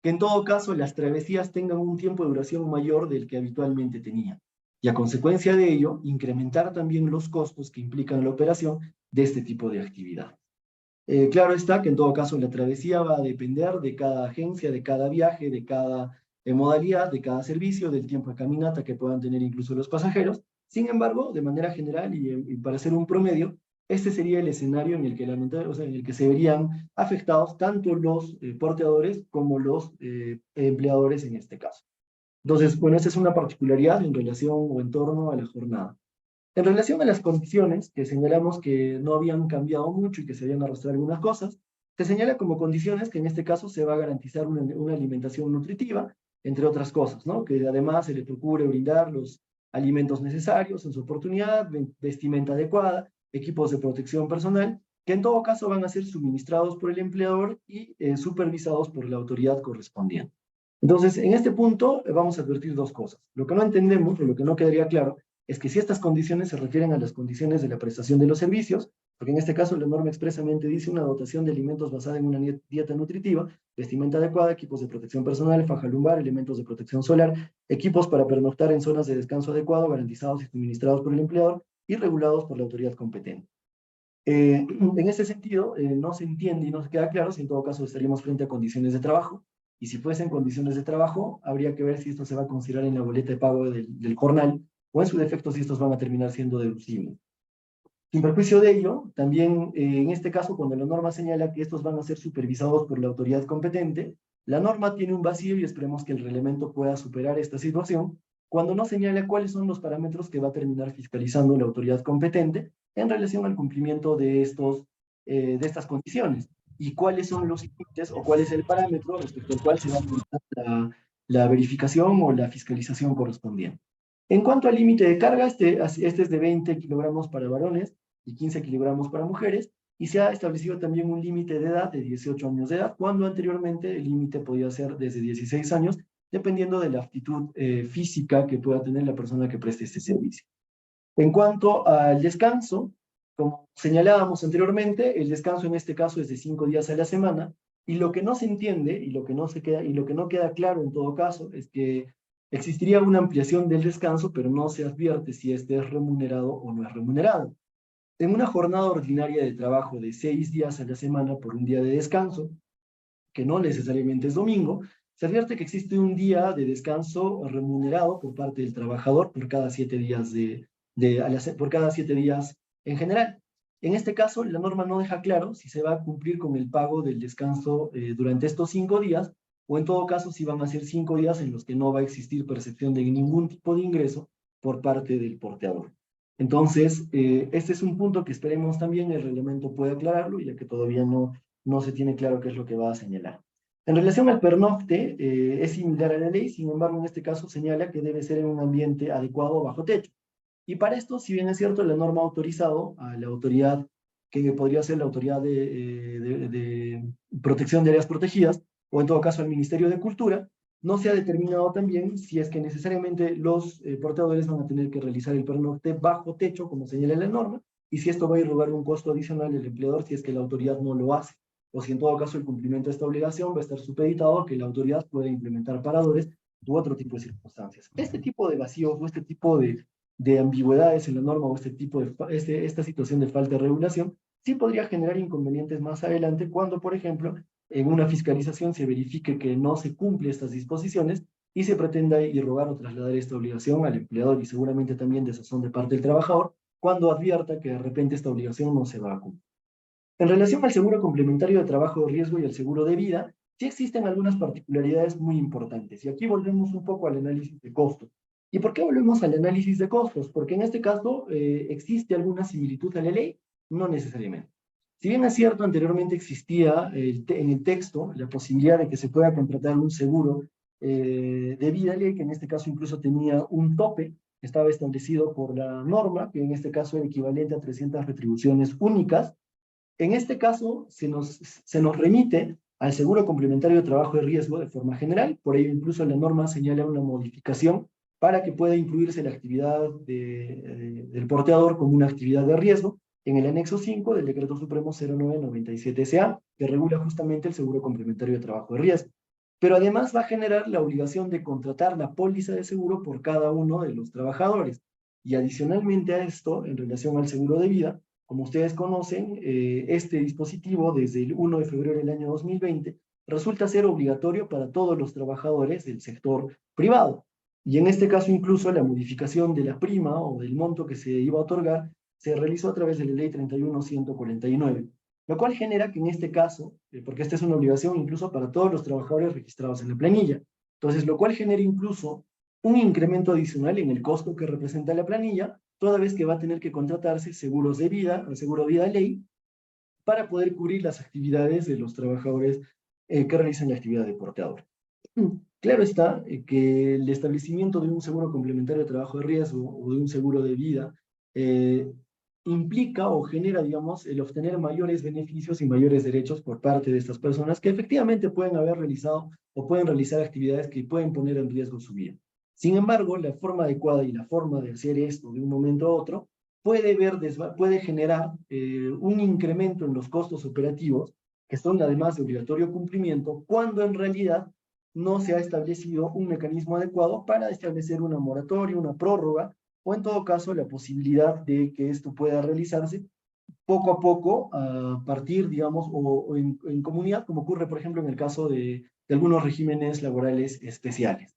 que en todo caso las travesías tengan un tiempo de duración mayor del que habitualmente tenían. Y a consecuencia de ello, incrementar también los costos que implican la operación de este tipo de actividad. Claro está que en todo caso la travesía va a depender de cada agencia, de cada viaje, de cada modalidad, de cada servicio, del tiempo de caminata que puedan tener incluso los pasajeros. Sin embargo, de manera general y para hacer un promedio, este sería el escenario en el que, o sea, en el que se verían afectados tanto los porteadores como los empleadores en este caso. Entonces, bueno, esta es una particularidad en relación o en torno a la jornada. En relación a las condiciones, que señalamos que no habían cambiado mucho y que se habían arrastrado algunas cosas, se señala como condiciones que en este caso se va a garantizar una alimentación nutritiva, entre otras cosas, ¿no? Que además se le procure brindar los alimentos necesarios en su oportunidad, vestimenta adecuada, equipos de protección personal, que en todo caso van a ser suministrados por el empleador y supervisados por la autoridad correspondiente. Entonces, en este punto vamos a advertir dos cosas. Lo que no entendemos, o lo que no quedaría claro, es que si estas condiciones se refieren a las condiciones de la prestación de los servicios, porque en este caso la norma expresamente dice una dotación de alimentos basada en una dieta nutritiva, vestimenta adecuada, equipos de protección personal, faja lumbar, elementos de protección solar, equipos para pernoctar en zonas de descanso adecuado, garantizados y suministrados por el empleador y regulados por la autoridad competente. En ese sentido, no se entiende y no se queda claro si en todo caso estaríamos frente a condiciones de trabajo, y si fuesen condiciones de trabajo, habría que ver si esto se va a considerar en la boleta de pago del jornal, o en su defecto si estos van a terminar siendo deducibles. Sin perjuicio de ello, también en este caso, cuando la norma señala que estos van a ser supervisados por la autoridad competente, la norma tiene un vacío y esperemos que el reglamento pueda superar esta situación, cuando no señala cuáles son los parámetros que va a terminar fiscalizando la autoridad competente en relación al cumplimiento de estas condiciones, y cuáles son los límites o cuál es el parámetro respecto al cual se va a realizar la verificación o la fiscalización correspondiente. En cuanto al límite de carga, este es de 20 kilogramos para varones y 15 kilogramos para mujeres, y se ha establecido también un límite de edad de 18 años de edad, cuando anteriormente el límite podía ser desde 16 años, dependiendo de la aptitud física que pueda tener la persona que preste este servicio. En cuanto al descanso, como señalábamos anteriormente, el descanso en este caso es de 5 días a la semana, y lo que no se entiende y lo que no queda claro en todo caso es que existiría una ampliación del descanso, pero no se advierte si este es remunerado o no es remunerado. En una jornada ordinaria de trabajo de 6 días a la semana por un día de descanso, que no necesariamente es domingo, se advierte que existe un día de descanso remunerado por parte del trabajador por cada 7 días por cada 7 días en general. En este caso, la norma no deja claro si se va a cumplir con el pago del descanso durante estos 5 días, o en todo caso si van a ser 5 días en los que no va a existir percepción de ningún tipo de ingreso por parte del porteador. Entonces, este es un punto que esperemos también el reglamento pueda aclararlo, ya que todavía no se tiene claro qué es lo que va a señalar. En relación al pernocte, es similar a la ley, sin embargo, en este caso señala que debe ser en un ambiente adecuado bajo techo. Y para esto, si bien es cierto, la norma ha autorizado a la autoridad, que podría ser la autoridad de protección de áreas protegidas, o en todo caso al Ministerio de Cultura, no se ha determinado también si es que necesariamente los portadores van a tener que realizar el pernocte bajo techo, como señala la norma, y si esto va a irrogar un costo adicional al empleador si es que la autoridad no lo hace, o si en todo caso el cumplimiento de esta obligación va a estar supeditado a que la autoridad pueda implementar paradores u otro tipo de circunstancias. Este tipo de vacíos o este tipo de ambigüedades en la norma o este tipo esta situación de falta de regulación, sí podría generar inconvenientes más adelante cuando, por ejemplo, en una fiscalización se verifique que no se cumple estas disposiciones y se pretenda irrogar o trasladar esta obligación al empleador y seguramente también desazón de parte del trabajador cuando advierta que de repente esta obligación no se va a cumplir. En relación al seguro complementario de trabajo de riesgo y el seguro de vida, sí existen algunas particularidades muy importantes. Y aquí volvemos un poco al análisis de costos. ¿Y por qué volvemos al análisis de costos? Porque en este caso existe alguna similitud a la ley, no necesariamente. Si bien es cierto, anteriormente existía en el texto la posibilidad de que se pueda contratar un seguro de vida, ley que en este caso incluso tenía un tope, estaba establecido por la norma, que en este caso era equivalente a 300 retribuciones únicas. En este caso, se nos remite al seguro complementario de trabajo de riesgo de forma general, por ello incluso la norma señala una modificación para que pueda incluirse la actividad del porteador como una actividad de riesgo en el anexo 5 del Decreto Supremo 0997-SA, que regula justamente el seguro complementario de trabajo de riesgo. Pero además va a generar la obligación de contratar la póliza de seguro por cada uno de los trabajadores. Y adicionalmente a esto, en relación al seguro de vida, como ustedes conocen, este dispositivo desde el 1 de febrero del año 2020 resulta ser obligatorio para todos los trabajadores del sector privado. Y en este caso incluso la modificación de la prima o del monto que se iba a otorgar se realizó a través de la ley 31149, lo cual genera que en este caso, porque esta es una obligación incluso para todos los trabajadores registrados en la planilla, entonces lo cual genera incluso un incremento adicional en el costo que representa la planilla, toda vez que va a tener que contratarse seguros de vida, el seguro de vida ley, para poder cubrir las actividades de los trabajadores que realizan la actividad de porteador. Claro está que el establecimiento de un seguro complementario de trabajo de riesgo o de un seguro de vida implica o genera, digamos, el obtener mayores beneficios y mayores derechos por parte de estas personas que efectivamente pueden haber realizado o pueden realizar actividades que pueden poner en riesgo su vida. Sin embargo, la forma adecuada y la forma de hacer esto de un momento a otro puede generar un incremento en los costos operativos, que son además de obligatorio cumplimiento, cuando en realidad no se ha establecido un mecanismo adecuado para establecer una moratoria, una prórroga, o en todo caso la posibilidad de que esto pueda realizarse poco a poco a partir, digamos, o en comunidad, como ocurre, por ejemplo, en el caso de algunos regímenes laborales especiales.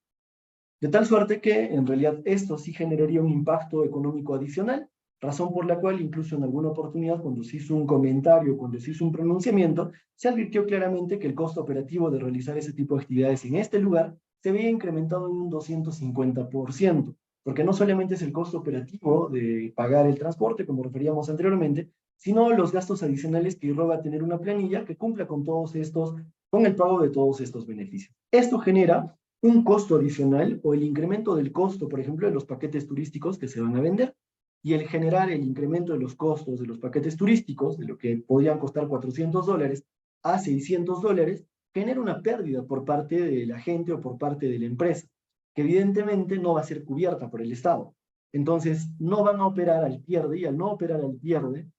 De tal suerte que, en realidad, esto sí generaría un impacto económico adicional, razón por la cual, incluso en alguna oportunidad, cuando se hizo un comentario, cuando se hizo un pronunciamiento, se advirtió claramente que el costo operativo de realizar ese tipo de actividades en este lugar se veía incrementado en un 250%, porque no solamente es el costo operativo de pagar el transporte, como referíamos anteriormente, sino los gastos adicionales que irroga tener una planilla que cumpla con con el pago de todos estos beneficios. Esto genera un costo adicional o el incremento del costo, por ejemplo, de los paquetes turísticos que se van a vender. Y el generar el incremento de los costos de los paquetes turísticos, de lo que podían costar $400 a $600, genera una pérdida por parte de la gente o por parte de la empresa, que evidentemente no va a ser cubierta por el Estado. Entonces, no van a operar al pierde y al no operar al pierde,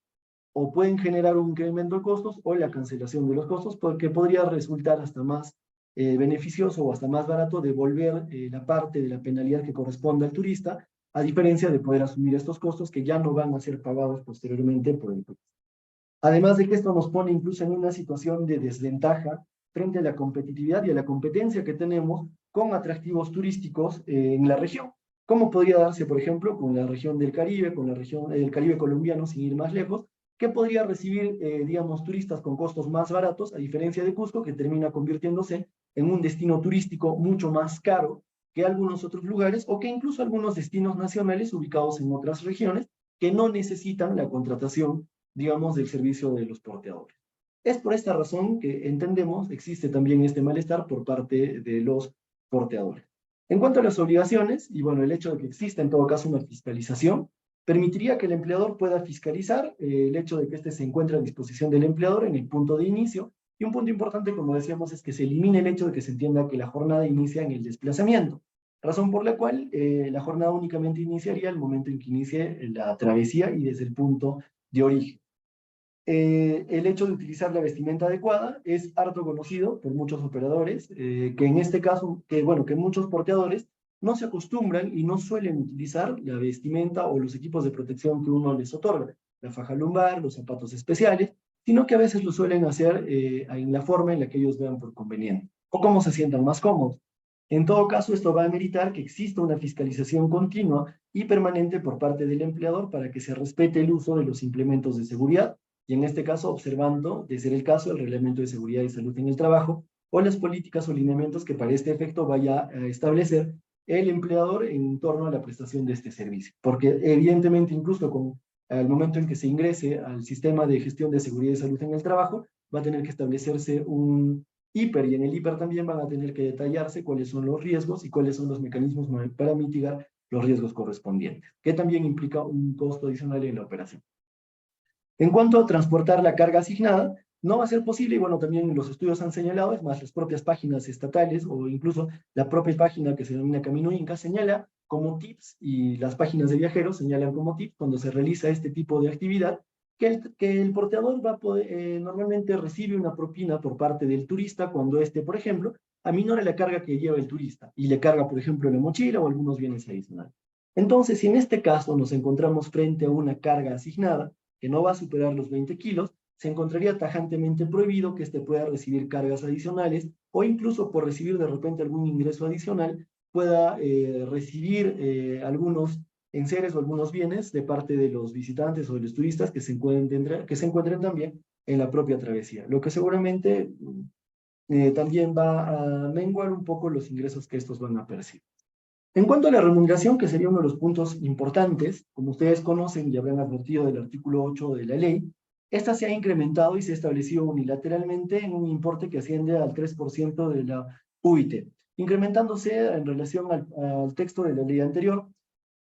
o pueden generar un incremento de costos o la cancelación de los costos, porque podría resultar hasta más beneficioso o hasta más barato devolver la parte de la penalidad que corresponde al turista, a diferencia de poder asumir estos costos que ya no van a ser pagados posteriormente por el turista. Además de que esto nos pone incluso en una situación de desventaja frente a la competitividad y a la competencia que tenemos con atractivos turísticos en la región. ¿Cómo podría darse, por ejemplo, con la región del Caribe, con la región del Caribe colombiano, sin ir más lejos, que podría recibir, digamos, turistas con costos más baratos, a diferencia de Cusco, que termina convirtiéndose en un destino turístico mucho más caro que algunos otros lugares, o que incluso algunos destinos nacionales ubicados en otras regiones que no necesitan la contratación, digamos, del servicio de los porteadores. Es por esta razón que entendemos existe también este malestar por parte de los porteadores. En cuanto a las obligaciones, y bueno, el hecho de que exista en todo caso una fiscalización, permitiría que el empleador pueda fiscalizar el hecho de que éste se encuentre a disposición del empleador en el punto de inicio. Y un punto importante, como decíamos, es que se elimine el hecho de que se entienda que la jornada inicia en el desplazamiento, razón por la cual la jornada únicamente iniciaría el momento en que inicie la travesía y desde el punto de origen. El hecho de utilizar la vestimenta adecuada es harto conocido por muchos operadores, que en este caso, que muchos porteadores no se acostumbran y no suelen utilizar la vestimenta o los equipos de protección que uno les otorga, la faja lumbar, los zapatos especiales, sino que a veces lo suelen hacer en la forma en la que ellos vean por conveniente, o como se sientan más cómodos. En todo caso, esto va a ameritar que exista una fiscalización continua y permanente por parte del empleador para que se respete el uso de los implementos de seguridad, y en este caso observando, de ser el caso, el Reglamento de Seguridad y Salud en el Trabajo o las políticas o lineamientos que para este efecto vaya a establecer el empleador en torno a la prestación de este servicio. Porque evidentemente incluso al momento en que se ingrese al sistema de gestión de seguridad y salud en el trabajo, va a tener que establecerse un hiper, y en el hiper también van a tener que detallarse cuáles son los riesgos y cuáles son los mecanismos para mitigar los riesgos correspondientes, que también implica un costo adicional en la operación. En cuanto a transportar la carga asignada, no va a ser posible, y bueno, también los estudios han señalado, es más, las propias páginas estatales o incluso la propia página que se denomina Camino Inca señala como tips, y las páginas de viajeros señalan como tips cuando se realiza este tipo de actividad, que el porteador va a poder, normalmente recibe una propina por parte del turista cuando éste, por ejemplo, aminora la carga que lleva el turista y le carga, por ejemplo, la mochila o algunos bienes adicionales. Entonces, si en este caso nos encontramos frente a una carga asignada, que no va a superar los 20 kilos, se encontraría tajantemente prohibido que éste pueda recibir cargas adicionales o incluso por recibir de repente algún ingreso adicional pueda recibir algunos enseres o algunos bienes de parte de los visitantes o de los turistas que se encuentren también en la propia travesía, lo que seguramente también va a menguar un poco los ingresos que estos van a percibir. En cuanto a la remuneración, que sería uno de los puntos importantes, como ustedes conocen y habrán advertido del artículo 8 de la ley, esta se ha incrementado y se ha establecido unilateralmente en un importe que asciende al 3% de la UIT, incrementándose en relación al texto de la ley anterior.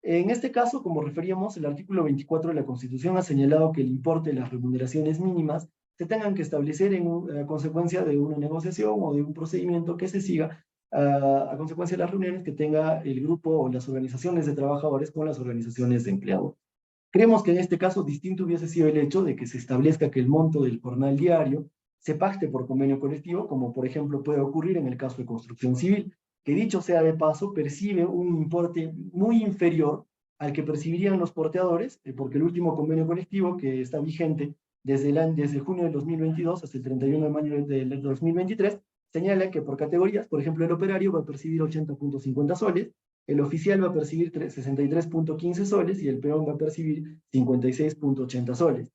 En este caso, como referíamos, el artículo 24 de la Constitución ha señalado que el importe de las remuneraciones mínimas se tengan que establecer a consecuencia de una negociación o de un procedimiento que se siga a consecuencia de las reuniones que tenga el grupo o las organizaciones de trabajadores con las organizaciones de empleados. Creemos que en este caso distinto hubiese sido el hecho de que se establezca que el monto del jornal diario se pacte por convenio colectivo, como por ejemplo puede ocurrir en el caso de construcción civil, que dicho sea de paso, percibe un importe muy inferior al que percibirían los porteadores, porque el último convenio colectivo que está vigente desde junio del 2022 hasta el 31 de mayo del 2023, señala que por categorías, por ejemplo, el operario va a percibir 80.50 soles, el oficial va a percibir 63.15 soles y el peón va a percibir 56.80 soles,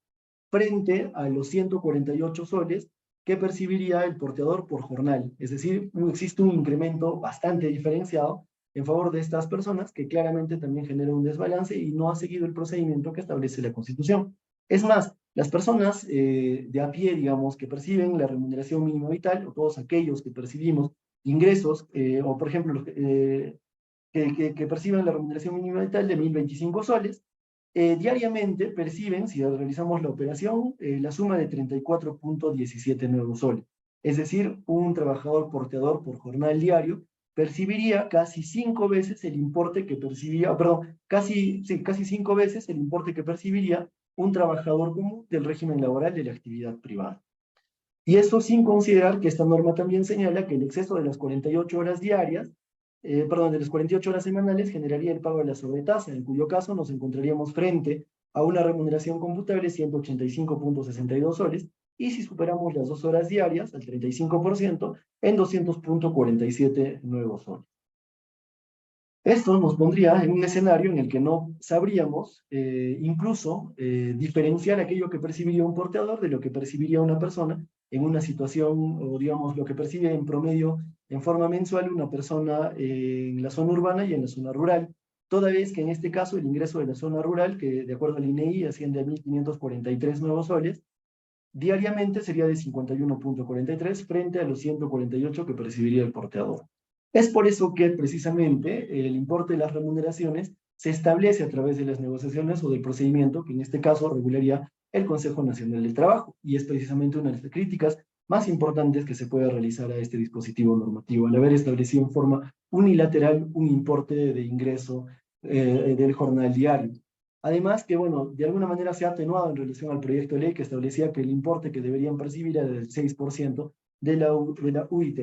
frente a los 148 soles que percibiría el porteador por jornal. Es decir, existe un incremento bastante diferenciado en favor de estas personas que claramente también genera un desbalance y no ha seguido el procedimiento que establece la Constitución. Es más, las personas de a pie, digamos, que perciben la remuneración mínima vital, o todos aquellos que percibimos ingresos, o por ejemplo, los que perciben la remuneración mínima vital de 1.025 soles, diariamente perciben, si realizamos la operación, la suma de 34.17 nuevos soles. Es decir, un trabajador porteador por jornal diario percibiría casi 5 veces el importe que percibía, perdón, casi 5 veces el importe que percibiría un trabajador común del régimen laboral de la actividad privada. Y eso sin considerar que esta norma también señala que el exceso de las 48 horas diarias, de las 48 horas semanales generaría el pago de la sobretasa, en cuyo caso nos encontraríamos frente a una remuneración computable 185.62 soles, y si superamos las 2 horas diarias, al 35%, en 200.47 nuevos soles. Esto nos pondría en un escenario en el que no sabríamos incluso diferenciar aquello que percibiría un porteador de lo que percibiría una persona en una situación, o digamos, lo que percibe en promedio en forma mensual una persona en la zona urbana y en la zona rural. Toda vez que en este caso el ingreso de la zona rural, que de acuerdo al INEI asciende a 1.543 nuevos soles, diariamente sería de 51,43 frente a los 148 que percibiría el porteador. Es por eso que precisamente el importe de las remuneraciones se establece a través de las negociaciones o del procedimiento que en este caso regularía el Consejo Nacional del Trabajo, y es precisamente una de las críticas más importantes que se puede realizar a este dispositivo normativo, al haber establecido en forma unilateral un importe de ingreso del jornal diario. Además que, bueno, de alguna manera se ha atenuado en relación al proyecto de ley que establecía que el importe que deberían percibir era del 6% de la UIT.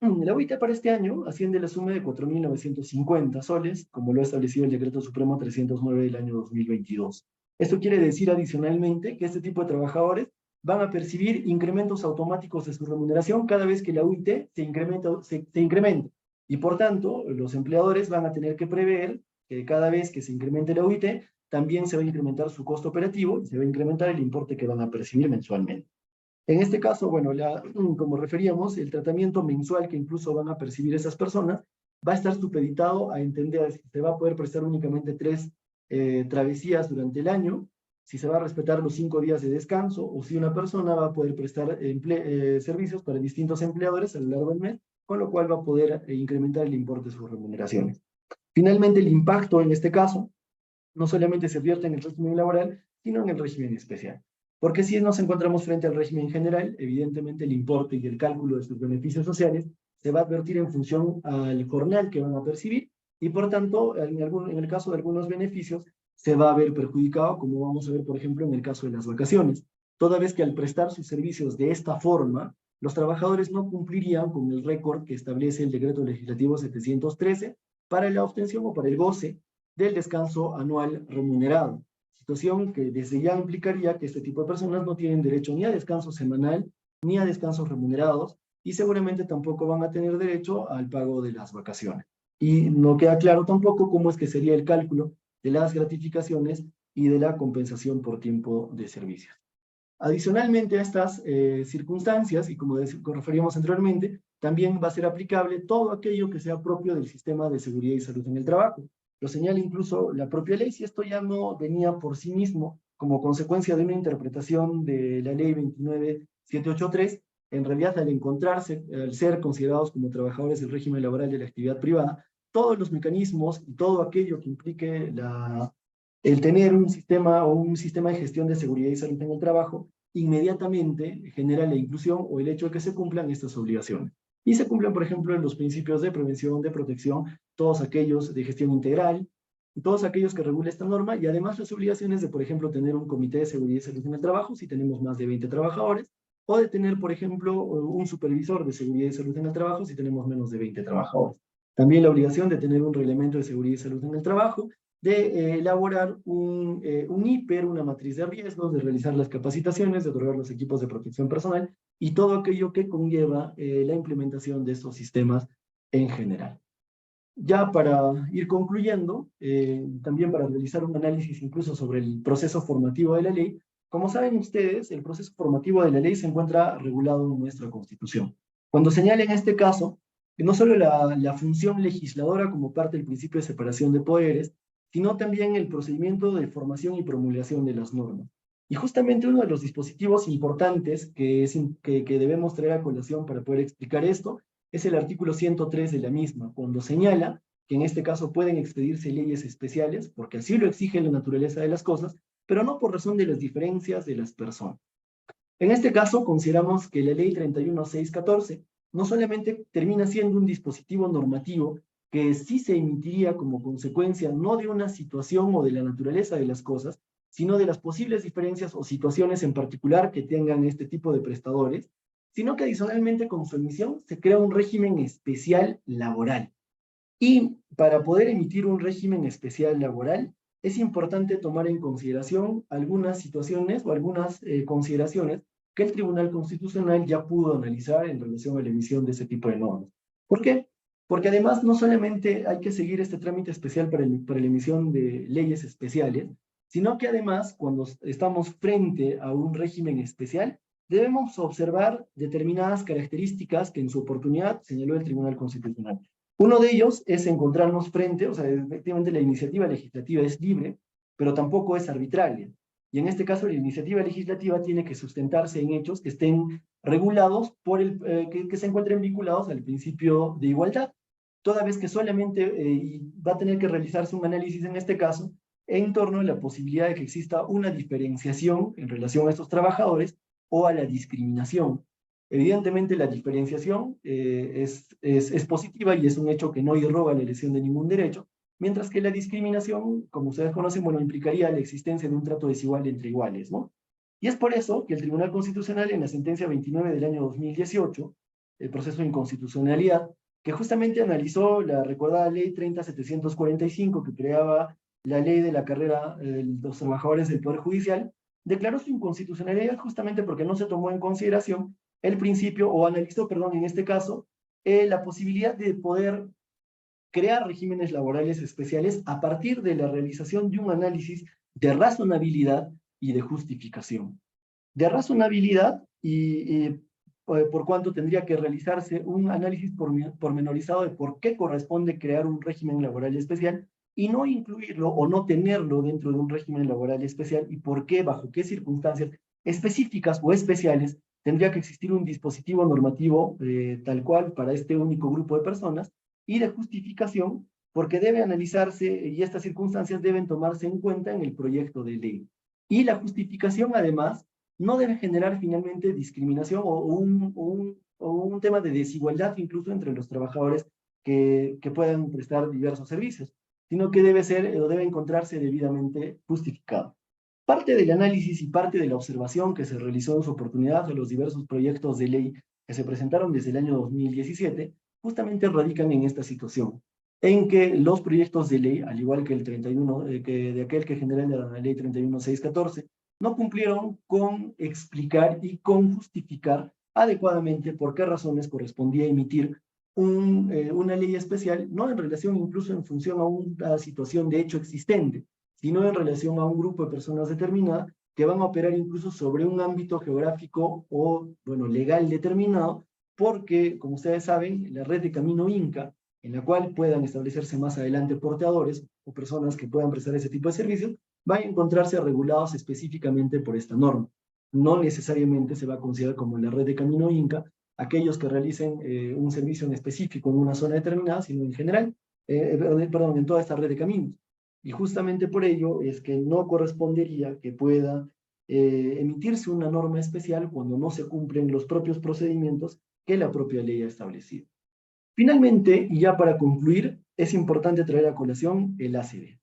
La UIT para este año asciende a la suma de 4.950 soles, como lo ha establecido el Decreto Supremo 309 del año 2022. Esto quiere decir adicionalmente que este tipo de trabajadores van a percibir incrementos automáticos de su remuneración cada vez que la UIT se incrementa. Y por tanto, los empleadores van a tener que prever que cada vez que se incremente la UIT, también se va a incrementar su costo operativo y se va a incrementar el importe que van a percibir mensualmente. En este caso, bueno, como referíamos, el tratamiento mensual que incluso van a percibir esas personas va a estar supeditado a entender si se va a poder prestar únicamente 3 travesías durante el año, si se va a respetar los 5 días de descanso, o si una persona va a poder prestar servicios para distintos empleadores a lo largo del mes, con lo cual va a poder incrementar el importe de sus remuneraciones. Finalmente, el impacto en este caso no solamente se vierte en el régimen laboral, sino en el régimen especial. Porque si nos encontramos frente al régimen general, evidentemente el importe y el cálculo de sus beneficios sociales se va a advertir en función al jornal que van a percibir, y por tanto, en el caso de algunos beneficios, se va a ver perjudicado, como vamos a ver, por ejemplo, en el caso de las vacaciones. Toda vez que al prestar sus servicios de esta forma, los trabajadores no cumplirían con el récord que establece el Decreto Legislativo 713 para la obtención o para el goce del descanso anual remunerado, situación que desde ya implicaría que este tipo de personas no tienen derecho ni a descanso semanal ni a descansos remunerados, y seguramente tampoco van a tener derecho al pago de las vacaciones. Y no queda claro tampoco cómo es que sería el cálculo de las gratificaciones y de la compensación por tiempo de servicios. Adicionalmente a estas circunstancias, y como referíamos anteriormente, también va a ser aplicable todo aquello que sea propio del sistema de seguridad y salud en el trabajo. Lo señala incluso la propia ley, si esto ya no venía por sí mismo como consecuencia de una interpretación de la ley 29783, en realidad al ser considerados como trabajadores del régimen laboral de la actividad privada, todos los mecanismos y todo aquello que implique el tener un sistema de gestión de seguridad y salud en el trabajo inmediatamente genera la inclusión o el hecho de que se cumplan estas obligaciones. Y se cumplen, por ejemplo, en los principios de prevención, de protección, todos aquellos de gestión integral, y todos aquellos que regula esta norma, y además las obligaciones de, por ejemplo, tener un comité de seguridad y salud en el trabajo si tenemos más de 20 trabajadores, o de tener, por ejemplo, un supervisor de seguridad y salud en el trabajo si tenemos menos de 20 trabajadores. También la obligación de tener un reglamento de seguridad y salud en el trabajo, de elaborar un IPER, una matriz de riesgos, de realizar las capacitaciones, de otorgar los equipos de protección personal y todo aquello que conlleva la implementación de estos sistemas en general. Ya para ir concluyendo, también para realizar un análisis incluso sobre el proceso formativo de la ley, como saben ustedes, el proceso formativo de la ley se encuentra regulado en nuestra Constitución. Cuando señala en este caso que no solo la función legisladora como parte del principio de separación de poderes, sino también el procedimiento de formación y promulgación de las normas. Y justamente uno de los dispositivos importantes que debemos traer a colación para poder explicar esto es el artículo 103 de la misma, cuando señala que en este caso pueden expedirse leyes especiales, porque así lo exige la naturaleza de las cosas, pero no por razón de las diferencias de las personas. En este caso, consideramos que la ley 31614 no solamente termina siendo un dispositivo normativo que sí se emitiría como consecuencia no de una situación o de la naturaleza de las cosas, sino de las posibles diferencias o situaciones en particular que tengan este tipo de prestadores, sino que adicionalmente con su emisión se crea un régimen especial laboral. Y para poder emitir un régimen especial laboral, es importante tomar en consideración algunas situaciones o algunas consideraciones que el Tribunal Constitucional ya pudo analizar en relación a la emisión de ese tipo de normas. ¿Por qué? porque además no solamente hay que seguir este trámite especial para la emisión de leyes especiales, sino que además cuando estamos frente a un régimen especial, debemos observar determinadas características que en su oportunidad señaló el Tribunal Constitucional. Uno de ellos es encontrarnos frente, o sea, efectivamente la iniciativa legislativa es libre, pero tampoco es arbitraria. Y en este caso la iniciativa legislativa tiene que sustentarse en hechos que estén regulados que se encuentren vinculados al principio de igualdad, toda vez que solamente va a tener que realizarse un análisis en este caso en torno a la posibilidad de que exista una diferenciación en relación a estos trabajadores o a la discriminación. Evidentemente la diferenciación es positiva y es un hecho que no irroga la elección de ningún derecho, mientras que la discriminación, como ustedes conocen, bueno, implicaría la existencia de un trato desigual entre iguales, ¿no? Y es por eso que el Tribunal Constitucional, en la sentencia 29 del año 2018, el proceso de inconstitucionalidad, que justamente analizó la recordada ley 30.745, que creaba la ley de la carrera de los trabajadores del Poder Judicial, declaró su inconstitucionalidad justamente porque no se tomó en consideración el principio, o analizó, perdón, en este caso, la posibilidad de poder crear regímenes laborales especiales a partir de la realización de un análisis de razonabilidad y de justificación. De razonabilidad por cuanto tendría que realizarse un análisis pormenorizado de por qué corresponde crear un régimen laboral especial y no incluirlo o no tenerlo dentro de un régimen laboral especial y por qué, bajo qué circunstancias específicas o especiales tendría que existir un dispositivo normativo tal cual para este único grupo de personas, y de justificación porque debe analizarse y estas circunstancias deben tomarse en cuenta en el proyecto de ley. Y la justificación además no debe generar finalmente discriminación o un tema de desigualdad incluso entre los trabajadores que puedan prestar diversos servicios, sino que debe ser o debe encontrarse debidamente justificado. Parte del análisis y parte de la observación que se realizó en su oportunidad de los diversos proyectos de ley que se presentaron desde el año 2017, justamente radican en esta situación, en que los proyectos de ley, al igual que el 31, de aquel que genera la ley 31614, no cumplieron con explicar y con justificar adecuadamente por qué razones correspondía emitir una ley especial, no en relación incluso en función a una situación de hecho existente, sino en relación a un grupo de personas determinada que van a operar incluso sobre un ámbito geográfico o, bueno, legal determinado, porque, como ustedes saben, la red de Camino Inca, en la cual puedan establecerse más adelante porteadores o personas que puedan prestar ese tipo de servicios, van a encontrarse regulados específicamente por esta norma. No necesariamente se va a considerar como la red de Camino Inca aquellos que realicen un servicio en específico en una zona determinada, sino en general, perdón, en toda esta red de caminos. Y justamente por ello es que no correspondería que pueda emitirse una norma especial cuando no se cumplen los propios procedimientos que la propia ley ha establecido. Finalmente, y ya para concluir, es importante traer a colación el ACB,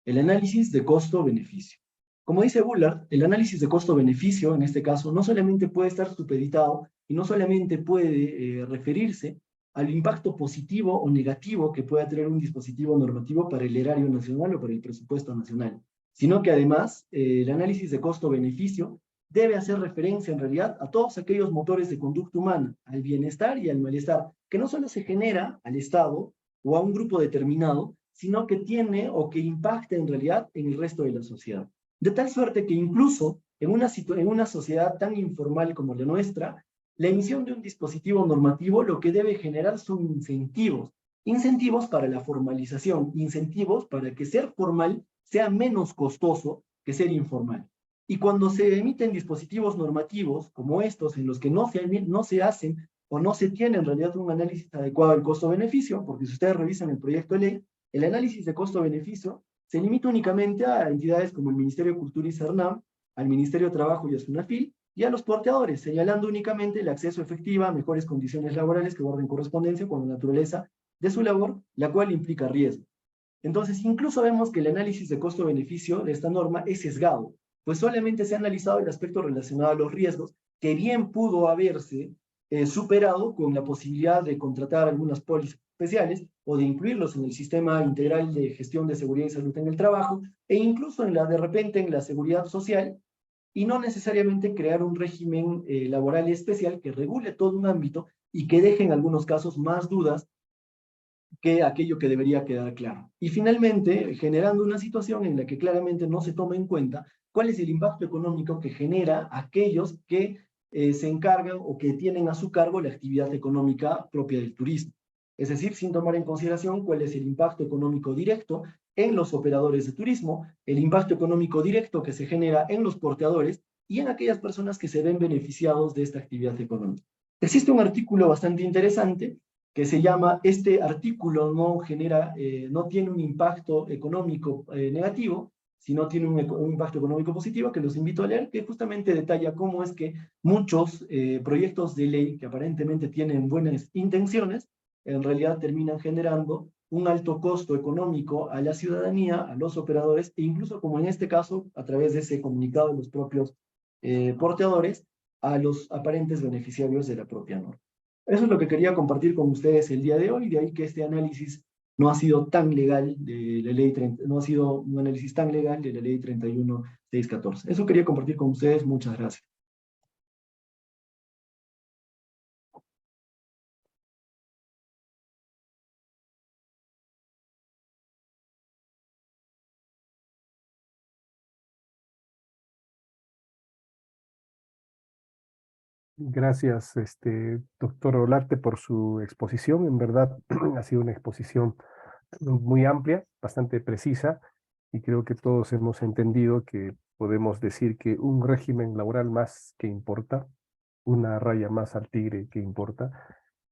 el análisis de costo-beneficio. Como dice Bullard, el análisis de costo-beneficio, en este caso, no solamente puede estar supeditado y no solamente puede referirse al impacto positivo o negativo que pueda tener un dispositivo normativo para el erario nacional o para el presupuesto nacional, sino que además el análisis de costo-beneficio debe hacer referencia en realidad a todos aquellos motores de conducta humana, al bienestar y al malestar, que no solo se genera al Estado o a un grupo determinado, sino que tiene o que impacta en realidad en el resto de la sociedad. De tal suerte que incluso en una sociedad tan informal como la nuestra, la emisión de un dispositivo normativo lo que debe generar son incentivos, incentivos para la formalización, incentivos para que ser formal sea menos costoso que ser informal. Y cuando se emiten dispositivos normativos como estos, en los que no se hacen o no se tiene en realidad un análisis adecuado del costo-beneficio, porque si ustedes revisan el proyecto de ley, el análisis de costo-beneficio se limita únicamente a entidades como el Ministerio de Cultura y CERNAM, al Ministerio de Trabajo y a SUNAFIL, y a los porteadores, señalando únicamente el acceso efectivo a mejores condiciones laborales que guarden correspondencia con la naturaleza de su labor, la cual implica riesgo. Entonces, incluso vemos que el análisis de costo-beneficio de esta norma es sesgado, pues solamente se ha analizado el aspecto relacionado a los riesgos, que bien pudo haberse superado con la posibilidad de contratar algunas pólizas especiales o de incluirlos en el sistema integral de gestión de seguridad y salud en el trabajo, e incluso de repente en la seguridad social, y no necesariamente crear un régimen laboral especial que regule todo un ámbito y que deje en algunos casos más dudas que aquello que debería quedar claro. Y finalmente, generando una situación en la que claramente no se toma en cuenta cuál es el impacto económico que genera aquellos que se encargan o que tienen a su cargo la actividad económica propia del turismo. Es decir, sin tomar en consideración cuál es el impacto económico directo en los operadores de turismo, el impacto económico directo que se genera en los porteadores y en aquellas personas que se ven beneficiados de esta actividad económica. Existe un artículo bastante interesante que se llama "Este artículo no genera, no tiene un impacto económico negativo, sino tiene un impacto económico positivo", que los invito a leer, que justamente detalla cómo es que muchos proyectos de ley que aparentemente tienen buenas intenciones, en realidad terminan generando un alto costo económico a la ciudadanía, a los operadores, e incluso, como en este caso, a través de ese comunicado de los propios porteadores, a los aparentes beneficiarios de la propia norma. Eso es lo que quería compartir con ustedes el día de hoy, de ahí que este análisis no ha sido tan legal de la ley 30, no ha sido un análisis tan legal de la ley 31614. Eso quería compartir con ustedes, muchas gracias. Gracias, doctor Olarte, por su exposición. En verdad, ha sido una exposición muy amplia, bastante precisa, y creo que todos hemos entendido que podemos decir que un régimen laboral más que importa, una raya más al tigre que importa,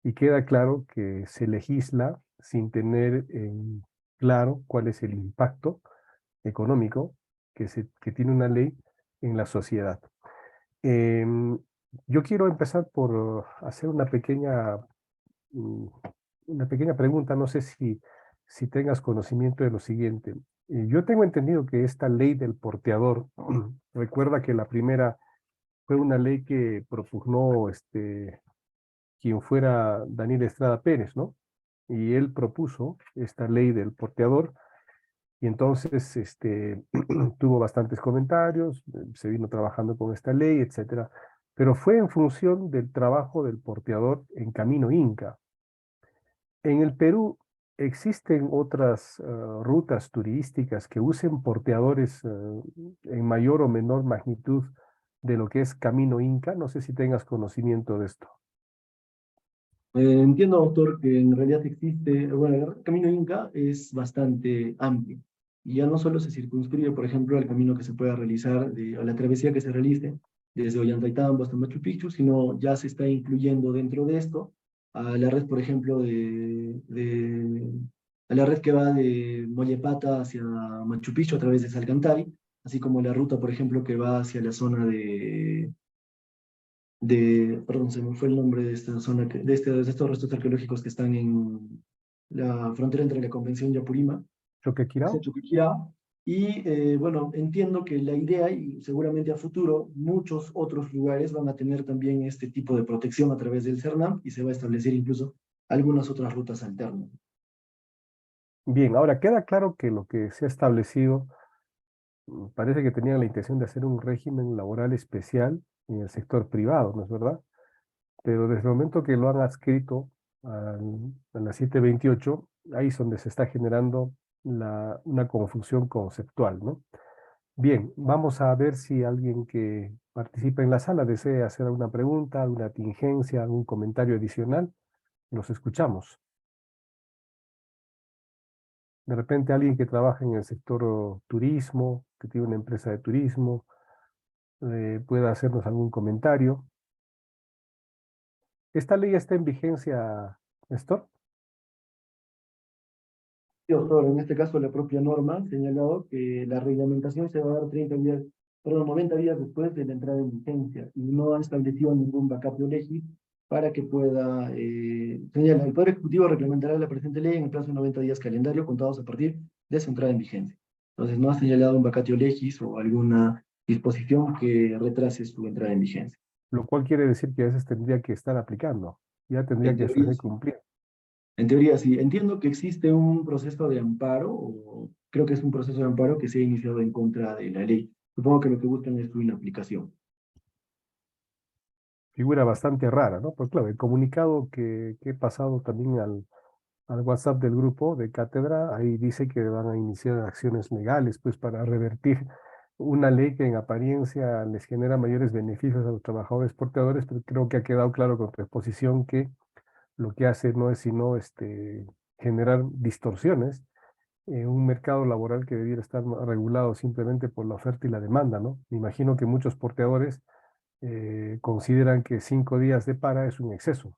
y queda claro que se legisla sin tener en claro cuál es el impacto económico que tiene una ley en la sociedad. Em, yo quiero empezar por hacer mm, una pequeña pregunta. No sé si tengas conocimiento de lo siguiente. Yo tengo entendido que esta ley del porteador, recuerda que la primera fue una ley que propugnó quien fuera Daniel Estrada Pérez, ¿no? Y él propuso esta ley del porteador y entonces tuvo bastantes comentarios, se vino trabajando con esta ley, etcétera, pero fue en función del trabajo del porteador en Camino Inca. En el Perú existen otras rutas turísticas que usen porteadores en mayor o menor magnitud de lo que es Camino Inca. No sé si tengas conocimiento de esto. Entiendo, doctor, que en realidad existe, bueno, el camino Inca es bastante amplio y ya no solo se circunscribe, por ejemplo, al camino que se pueda realizar, a la travesía que se realice desde Ollantaytambo hasta Machu Picchu, sino ya se está incluyendo dentro de esto a la red, por ejemplo, a la red que va de Mollepata hacia Machu Picchu a través de Salcantay, así como la ruta, por ejemplo, que va hacia la zona perdón, se me fue el nombre de esta zona, de estos restos arqueológicos que están en la frontera entre la Convención y Apurima, hacia Choquequirao. Chuquicirá. Y bueno, entiendo que la idea, y seguramente a futuro, muchos otros lugares van a tener también este tipo de protección a través del CERNAM y se va a establecer incluso algunas otras rutas alternas. Bien, ahora queda claro que lo que se ha establecido parece que tenían la intención de hacer un régimen laboral especial en el sector privado, ¿no es verdad? Pero desde el momento que lo han adscrito a la 728, ahí es donde se está generando una confusión conceptual, ¿no? Bien, vamos a ver si alguien que participa en la sala desea hacer alguna pregunta, alguna tingencia, algún comentario adicional. Los escuchamos. De repente alguien que trabaja en el sector turismo, que tiene una empresa de turismo, pueda hacernos algún comentario. ¿Esta ley está en vigencia, Néstor? Sí, doctor, en este caso la propia norma ha señalado que la reglamentación se va a dar 30 días, perdón, 90 días después de la entrada en vigencia y no ha establecido ningún vacatio legis para que pueda, señala, el Poder Ejecutivo reglamentará la presente ley en el plazo de 90 días calendario contados a partir de su entrada en vigencia. Entonces no ha señalado un vacatio legis o alguna disposición que retrase su entrada en vigencia. Lo cual quiere decir que a veces tendría que estar aplicando, ya tendría En que teoría estarse sí. cumpliendo. En teoría, sí. Entiendo que existe un proceso de amparo, o creo que es un proceso de amparo que se ha iniciado en contra de la ley. Supongo que lo que buscan es su inaplicación. Figura bastante rara, ¿no? Pues claro, el comunicado que he pasado también al WhatsApp del grupo de cátedra, ahí dice que van a iniciar acciones legales, pues para revertir una ley que en apariencia les genera mayores beneficios a los trabajadores porteadores, pero creo que ha quedado claro con tu exposición que lo que hace no es sino generar distorsiones en un mercado laboral que debiera estar regulado simplemente por la oferta y la demanda, ¿no? Me imagino que muchos porteadores consideran que 5 días de para es un exceso,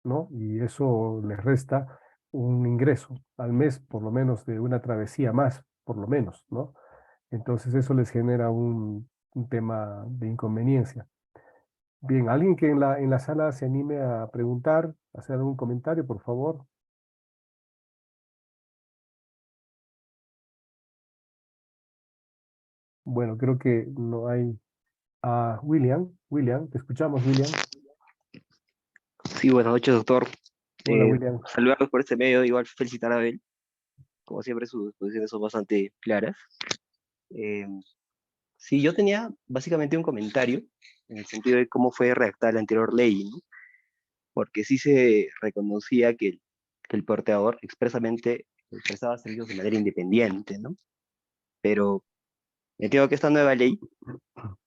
¿no? Y eso les resta un ingreso al mes, por lo menos de una travesía más, por lo menos, ¿no? Entonces eso les genera un tema de inconveniencia. Bien, alguien que en la sala se anime a preguntar, a hacer algún comentario, por favor. Bueno, creo que no hay. William, te escuchamos, William. Sí, buenas noches, doctor. Hola, William. Saludarlos por este medio, igual felicitar a Abel. Como siempre, sus posiciones son bastante claras. Eh, sí, yo tenía básicamente un comentario en el sentido de cómo fue redactada la anterior ley, ¿no? Porque sí se reconocía que el porteador expresamente prestaba servicios de manera independiente, ¿no? Pero entiendo que esta nueva ley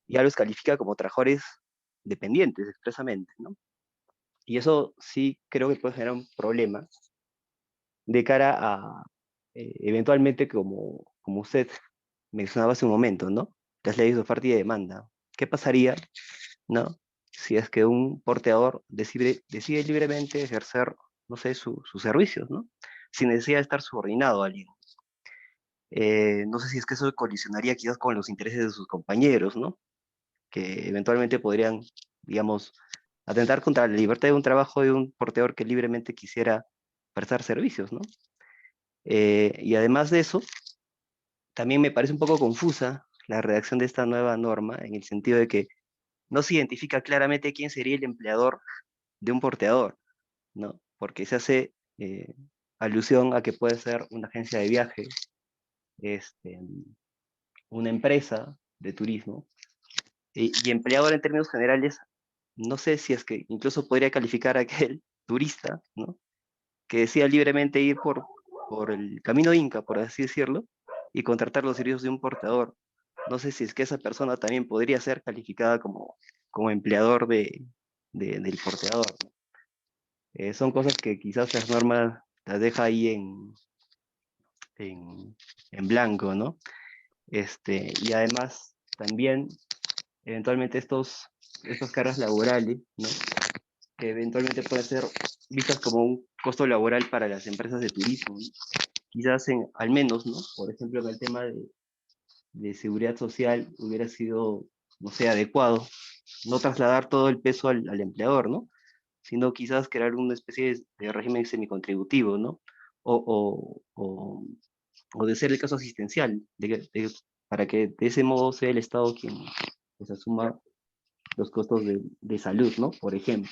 ya los califica como trabajadores dependientes expresamente, ¿no? Y eso sí creo que puede generar un problema de cara a, eventualmente, como usted mencionaba hace un momento, ¿no? Las leyes de oferta y de demanda. ¿Qué pasaría, ¿no? Si es que un porteador decide libremente ejercer, no sé, sus servicios, ¿no? Sin necesidad de estar subordinado a alguien. No sé si es que eso colisionaría quizás con los intereses de sus compañeros, ¿no? Que eventualmente podrían, digamos, atentar contra la libertad de un trabajo de un porteador que libremente quisiera prestar servicios, ¿no? Y además de eso, también me parece un poco confusa la redacción de esta nueva norma en el sentido de que no se identifica claramente quién sería el empleador de un porteador, ¿no? Porque se hace alusión a que puede ser una agencia de viaje, este, una empresa de turismo, y empleador en términos generales, no sé si es que incluso podría calificar a aquel turista, ¿no? Que decida libremente ir por el camino Inca, por así decirlo, y contratar los servicios de un portador. No sé si es que esa persona también podría ser calificada como empleador del porteador, ¿no? Son cosas que quizás las normas las deja ahí en, en blanco, ¿no? Y además también eventualmente estas cargas laborales, ¿no? Que eventualmente pueden ser vistas como un costo laboral para las empresas de turismo, ¿no? Quizás al menos, ¿no? Por ejemplo, en el tema de seguridad social hubiera sido, no sé, adecuado no trasladar todo el peso al empleador, ¿no? Sino quizás crear una especie de régimen semicontributivo, ¿no? O, o, o, o de ser el caso asistencial, para que de ese modo sea el Estado quien pues, asuma los costos de salud, ¿no? Por ejemplo.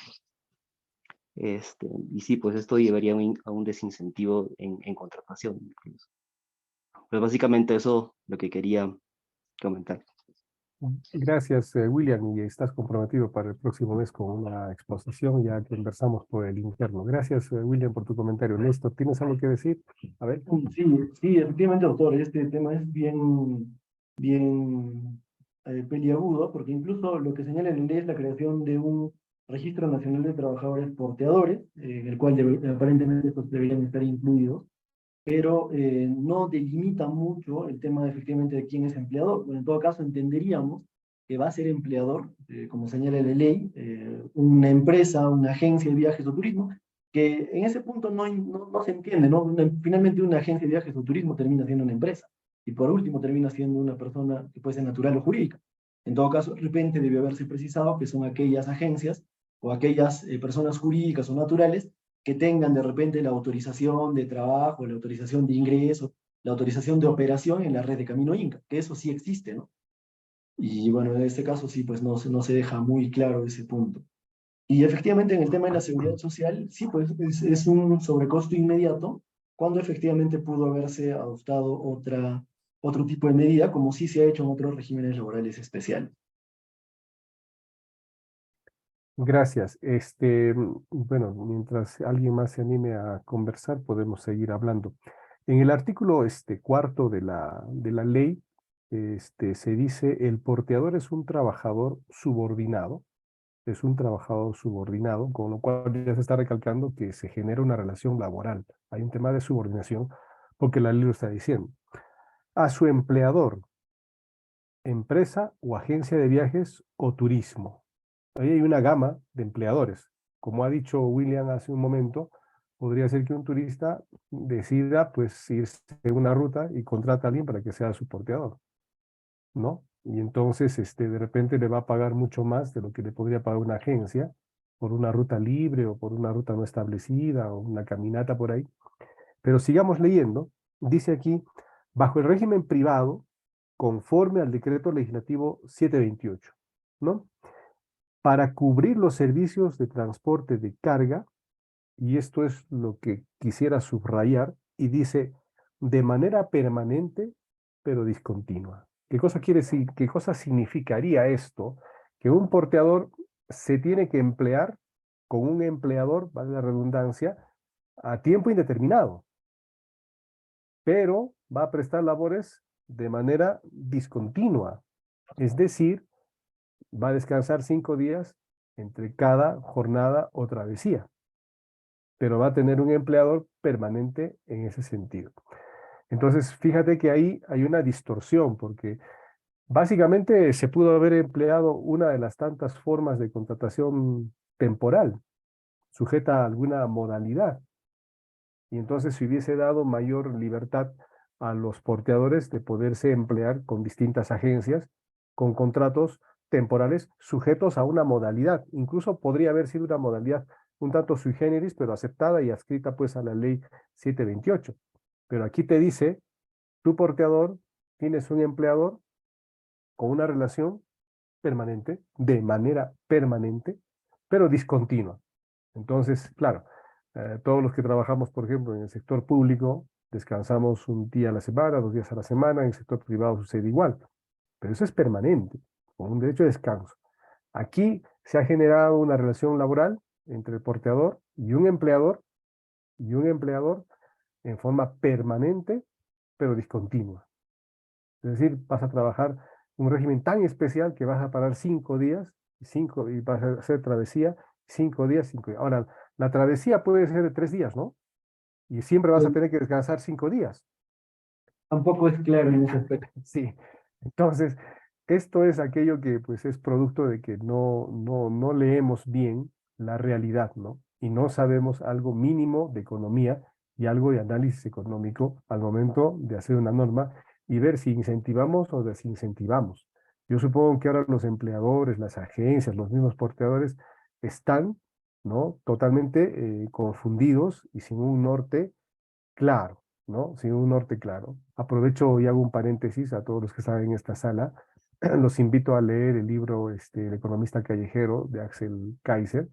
Y sí, pues esto llevaría a un desincentivo en contratación, incluso. Pues básicamente eso lo que quería comentar. Gracias, William, y estás comprometido para el próximo mes con una exposición, ya conversamos por el interno. Gracias, William, por tu comentario. Néstor, ¿tienes algo que decir? A ver. Sí, sí, efectivamente, doctor, este tema es bien peliagudo, porque incluso lo que señala en ley es la creación de un Registro Nacional de Trabajadores Porteadores, en el cual aparentemente estos deberían estar incluidos, pero no delimita mucho el tema efectivamente de quién es empleador. Bueno, en todo caso, entenderíamos que va a ser empleador, como señala la ley, una empresa, una agencia de viajes o turismo, que en ese punto no se entiende, ¿no? Finalmente una agencia de viajes o turismo termina siendo una empresa, y por último termina siendo una persona que puede ser natural o jurídica. En todo caso, de repente debió haberse precisado que son aquellas agencias o aquellas personas jurídicas o naturales que tengan de repente la autorización de trabajo, la autorización de ingreso, la autorización de operación en la red de Camino Inca, que eso sí existe, ¿no? Y bueno, en este caso sí, pues no se deja muy claro ese punto. Y efectivamente en el tema de la seguridad social, sí, pues es un sobrecosto inmediato, cuando efectivamente pudo haberse adoptado otro tipo de medida, como sí se ha hecho en otros regímenes laborales especiales. Gracias. Bueno, mientras alguien más se anime a conversar, podemos seguir hablando. En el artículo cuarto de la ley, se dice, el porteador es un trabajador subordinado, con lo cual ya se está recalcando que se genera una relación laboral. Hay un tema de subordinación porque la ley lo está diciendo. A su empleador, empresa o agencia de viajes o turismo. Ahí hay una gama de empleadores. Como ha dicho William hace un momento, podría ser que un turista decida pues irse de una ruta y contrata a alguien para que sea su porteador, ¿no? Y entonces de repente le va a pagar mucho más de lo que le podría pagar una agencia por una ruta libre o por una ruta no establecida o una caminata por ahí. Pero sigamos leyendo. Dice aquí, bajo el régimen privado, conforme al decreto legislativo 728, ¿no? Para cubrir los servicios de transporte de carga, y esto es lo que quisiera subrayar, y dice, de manera permanente, pero discontinua. ¿Qué cosa quiere decir? ¿Qué cosa significaría esto? Que un porteador se tiene que emplear con un empleador, vale la redundancia, a tiempo indeterminado, pero va a prestar labores de manera discontinua. Es decir, va a descansar 5 días entre cada jornada o travesía, pero va a tener un empleador permanente en ese sentido. Entonces, fíjate que ahí hay una distorsión, porque básicamente se pudo haber empleado una de las tantas formas de contratación temporal, sujeta a alguna modalidad, y entonces se hubiese dado mayor libertad a los porteadores de poderse emplear con distintas agencias, con contratos temporales sujetos a una modalidad. Incluso podría haber sido una modalidad un tanto sui generis, pero aceptada y adscrita pues a la ley 728. Pero aquí te dice, tu porteador, tienes un empleador con una relación permanente, de manera permanente, pero discontinua. Entonces, claro, todos los que trabajamos, por ejemplo, en el sector público, descansamos un día a la semana, 2 días a la semana, en el sector privado sucede igual, pero eso es permanente, con un derecho de descanso. Aquí se ha generado una relación laboral entre el porteador y un empleador en forma permanente, pero discontinua. Es decir, vas a trabajar un régimen tan especial que vas a parar 5 días, y vas a hacer travesía, 5 días, 5 días. Ahora, la travesía puede ser de 3 días, ¿no? Y siempre vas a tener que descansar 5 días. Tampoco es claro en ese aspecto. Sí. Entonces, esto es aquello que pues es producto de que no leemos bien la realidad, ¿no? Y no sabemos algo mínimo de economía y algo de análisis económico al momento de hacer una norma y ver si incentivamos o desincentivamos. Yo supongo que ahora los empleadores, las agencias, los mismos porteadores están, ¿no? Totalmente confundidos y sin un norte claro, ¿no? Sin un norte claro. Aprovecho y hago un paréntesis a todos los que están en esta sala. Los invito a leer el libro El economista callejero de Axel Kaiser,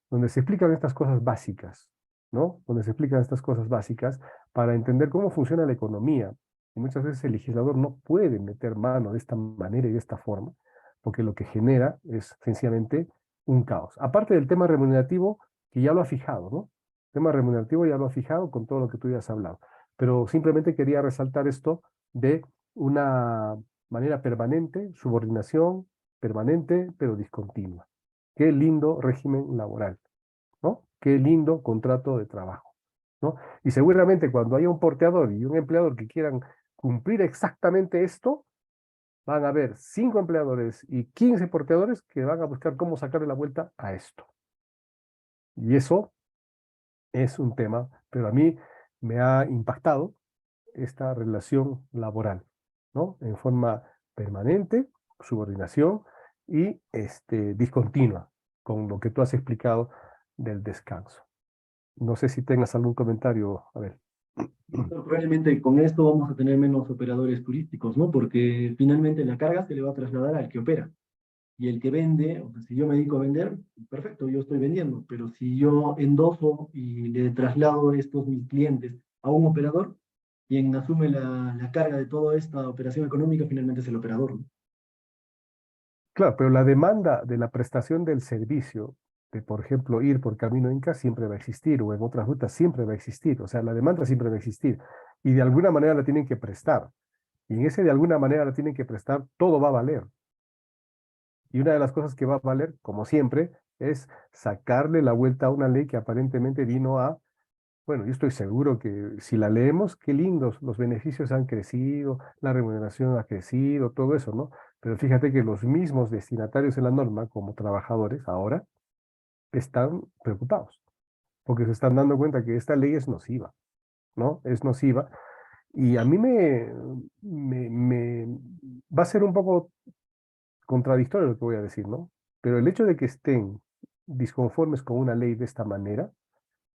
donde se explican estas cosas básicas, ¿no? Donde se explican estas cosas básicas para entender cómo funciona la economía. Y muchas veces el legislador no puede meter mano de esta manera y de esta forma, porque lo que genera es sencillamente un caos. Aparte del tema remunerativo, que ya lo ha fijado, ¿no? Tema remunerativo ya lo ha fijado con todo lo que tú ya has hablado. Pero simplemente quería resaltar esto de una manera permanente, subordinación permanente, pero discontinua. Qué lindo régimen laboral, ¿no? Qué lindo contrato de trabajo, ¿no? Y seguramente cuando haya un porteador y un empleador que quieran cumplir exactamente esto, van a haber 5 empleadores y 15 porteadores que van a buscar cómo sacarle la vuelta a esto. Y eso es un tema, pero a mí me ha impactado esta relación laboral, ¿no? En forma permanente, subordinación y discontinua, con lo que tú has explicado del descanso. No sé si tengas algún comentario, a ver. Probablemente con esto vamos a tener menos operadores turísticos, ¿no? Porque finalmente la carga se le va a trasladar al que opera. Y el que vende, o sea, si yo me dedico a vender, perfecto, yo estoy vendiendo, pero si yo endoso y le traslado estos mis clientes a un operador, quien asume la carga de toda esta operación económica finalmente es el operador, ¿no? Claro, pero la demanda de la prestación del servicio de, por ejemplo, ir por Camino Inca siempre va a existir, o en otras rutas siempre va a existir, o sea, la demanda siempre va a existir, y de alguna manera la tienen que prestar, y en ese de alguna manera la tienen que prestar, todo va a valer. Y una de las cosas que va a valer, como siempre, es sacarle la vuelta a una ley que aparentemente vino a, bueno, yo estoy seguro que si la leemos, qué lindos, los beneficios han crecido, la remuneración ha crecido, todo eso, ¿no? Pero fíjate que los mismos destinatarios de la norma, como trabajadores, ahora están preocupados, porque se están dando cuenta que esta ley es nociva, ¿no? Es nociva. Y a mí va a ser un poco contradictorio lo que voy a decir, ¿no? Pero el hecho de que estén disconformes con una ley de esta manera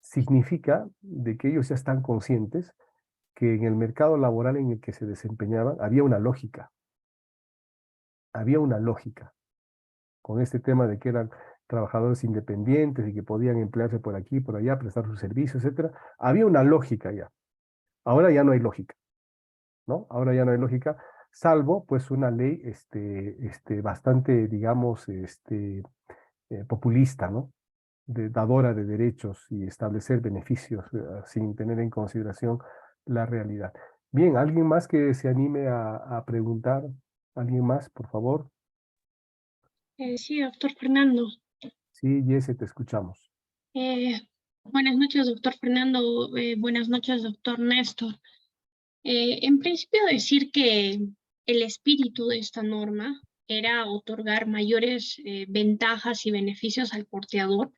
significa de que ellos ya están conscientes que en el mercado laboral en el que se desempeñaban había una lógica con este tema de que eran trabajadores independientes y que podían emplearse por aquí, por allá, prestar sus servicios, etcétera. Había una lógica ya. Ahora ya no hay lógica, ¿no? Ahora ya no hay lógica, salvo pues una ley bastante, digamos, populista, ¿no? Dadora de derechos y establecer beneficios sin tener en consideración la realidad. Bien, ¿alguien más que se anime a preguntar? ¿Alguien más, por favor? Sí, doctor Fernando. Sí, Jesse, te escuchamos. Buenas noches, doctor Fernando. Buenas noches, doctor Néstor. En principio decir que el espíritu de esta norma era otorgar mayores ventajas y beneficios al porteador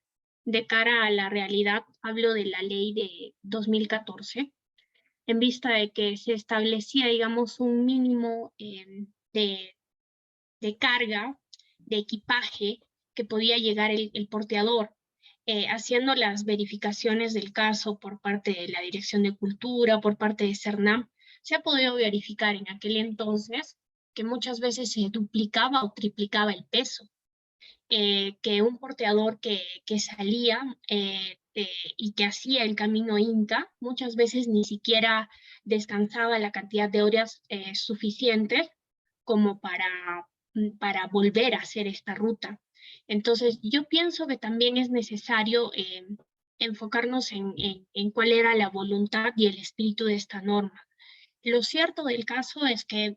de cara a la realidad. Hablo de la ley de 2014, en vista de que se establecía, digamos, un mínimo de carga, de equipaje que podía llegar el porteador, haciendo las verificaciones del caso por parte de la Dirección de Cultura, por parte de CERNAM. Se ha podido verificar en aquel entonces que muchas veces se duplicaba o triplicaba el peso, que un porteador que salía y que hacía el camino Inca, muchas veces ni siquiera descansaba la cantidad de horas suficientes como para volver a hacer esta ruta. Entonces, yo pienso que también es necesario enfocarnos en cuál era la voluntad y el espíritu de esta norma. Lo cierto del caso es que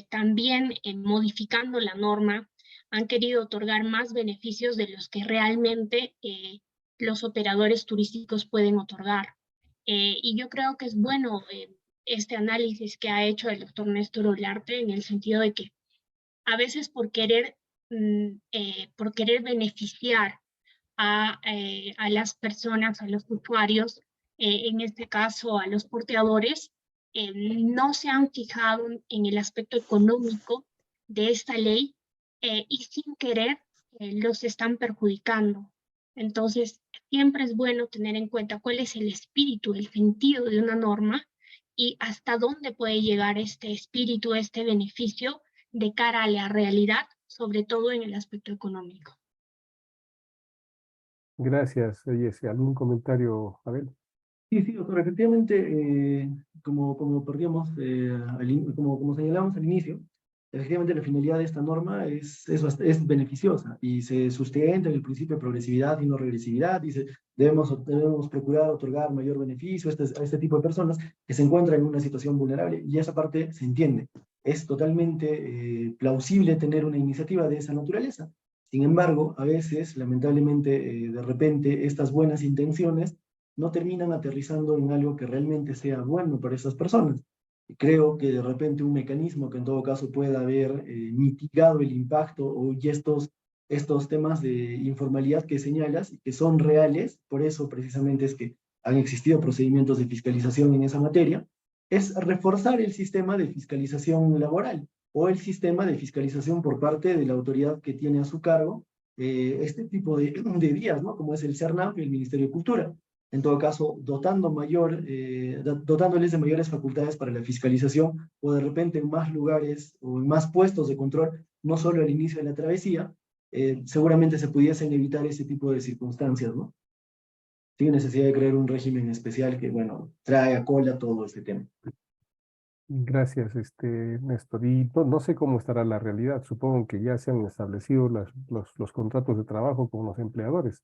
también modificando la norma han querido otorgar más beneficios de los que realmente los operadores turísticos pueden otorgar. Y yo creo que es bueno este análisis que ha hecho el doctor Néstor Olarte en el sentido de que a veces por querer beneficiar a las personas, a los usuarios, en este caso a los porteadores, no se han fijado en el aspecto económico de esta ley y sin querer los están perjudicando. Entonces, siempre es bueno tener en cuenta cuál es el espíritu, el sentido de una norma y hasta dónde puede llegar este espíritu, este beneficio de cara a la realidad, sobre todo en el aspecto económico. Gracias, Jesse. ¿Algún comentario, Abel? Sí, sí, doctor, efectivamente, como perdíamos, como señalamos al inicio, efectivamente la finalidad de esta norma es beneficiosa y se sustenta en el principio de progresividad y no regresividad. Dice, debemos procurar otorgar mayor beneficio a este tipo de personas que se encuentran en una situación vulnerable y esa parte se entiende. Es totalmente plausible tener una iniciativa de esa naturaleza. Sin embargo, a veces, lamentablemente, de repente, estas buenas intenciones no terminan aterrizando en algo que realmente sea bueno para esas personas. Creo que de repente un mecanismo que en todo caso pueda haber mitigado el impacto y estos temas de informalidad que señalas, que son reales, por eso precisamente es que han existido procedimientos de fiscalización en esa materia, es reforzar el sistema de fiscalización laboral o el sistema de fiscalización por parte de la autoridad que tiene a su cargo este tipo de vías, ¿no? Como es el CERNAP y el Ministerio de Cultura. En todo caso, dotándoles de mayores facultades para la fiscalización o de repente en más lugares o en más puestos de control, no solo al inicio de la travesía, seguramente se pudiesen evitar ese tipo de circunstancias, ¿no? Sin necesidad de crear un régimen especial que, bueno, trae a cola todo este tema. Gracias, Néstor. Y no sé cómo estará la realidad. Supongo que ya se han establecido los contratos de trabajo con los empleadores.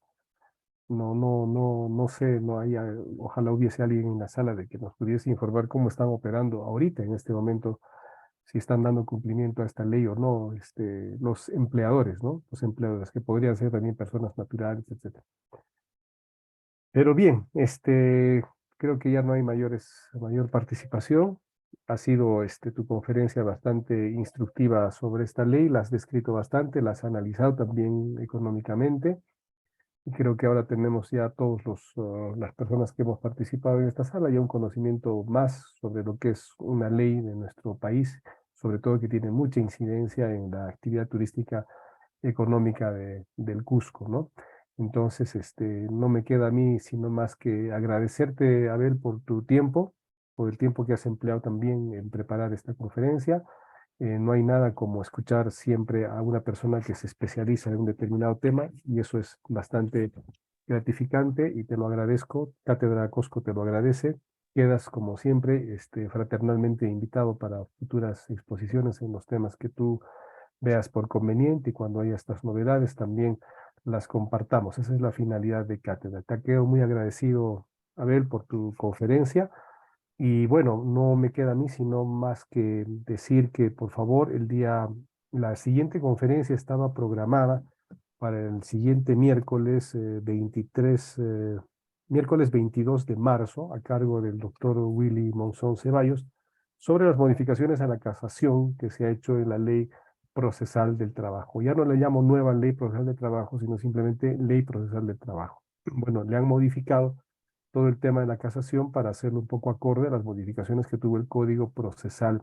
No sé, no hay, ojalá hubiese alguien en la sala de que nos pudiese informar cómo están operando ahorita, en este momento, si están dando cumplimiento a esta ley o no, los empleadores, ¿no? Los empleadores, que podrían ser también personas naturales, etcétera. Pero bien, creo que ya no hay mayor participación. Ha sido tu conferencia bastante instructiva sobre esta ley, la has descrito bastante, la has analizado también económicamente. Y creo que ahora tenemos ya todos las personas que hemos participado en esta sala ya un conocimiento más sobre lo que es una ley de nuestro país, sobre todo que tiene mucha incidencia en la actividad turística económica del Cusco, ¿no? Entonces, no me queda a mí sino más que agradecerte, Abel, por tu tiempo, por el tiempo que has empleado también en preparar esta conferencia. No hay nada como escuchar siempre a una persona que se especializa en un determinado tema y eso es bastante gratificante y te lo agradezco. Cátedra Cosco te lo agradece. Quedas, como siempre, fraternalmente invitado para futuras exposiciones en los temas que tú veas por conveniente y cuando haya estas novedades también las compartamos. Esa es la finalidad de Cátedra. Te quedo muy agradecido, Abel, por tu conferencia. Y bueno, no me queda a mí sino más que decir que por favor la siguiente conferencia estaba programada para el siguiente miércoles 22 de marzo, a cargo del doctor Willy Monzón Ceballos, sobre las modificaciones a la casación que se ha hecho en la ley procesal del trabajo. Ya no le llamo nueva ley procesal del trabajo, sino simplemente ley procesal del trabajo. Bueno, le han modificado todo el tema de la casación para hacerlo un poco acorde a las modificaciones que tuvo el Código Procesal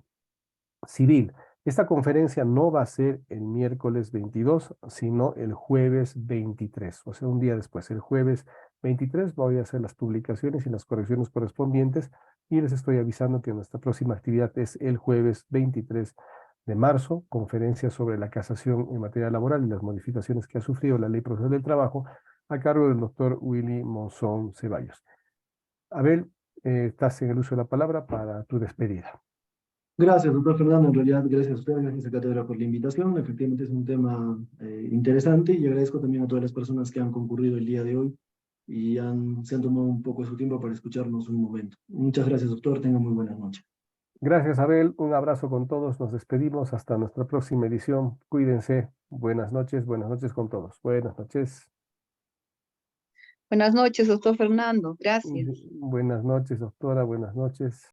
Civil. Esta conferencia no va a ser el miércoles 22, sino el jueves 23, o sea, un día después. El jueves 23 voy a hacer las publicaciones y las correcciones correspondientes y les estoy avisando que nuestra próxima actividad es el jueves 23 de marzo, conferencia sobre la casación en materia laboral y las modificaciones que ha sufrido la Ley Procesal del Trabajo a cargo del doctor Willy Monzón Ceballos. Abel, estás en el uso de la palabra para tu despedida. Gracias, doctor Fernando. En realidad, gracias a usted, gracias a Cátedra por la invitación. Efectivamente es un tema interesante y agradezco también a todas las personas que han concurrido el día de hoy y se han tomado un poco de su tiempo para escucharnos un momento. Muchas gracias, doctor. Tenga muy buenas noches. Gracias, Abel. Un abrazo con todos. Nos despedimos hasta nuestra próxima edición. Cuídense. Buenas noches con todos. Buenas noches. Buenas noches, doctor Fernando. Gracias. Buenas noches, doctora. Buenas noches.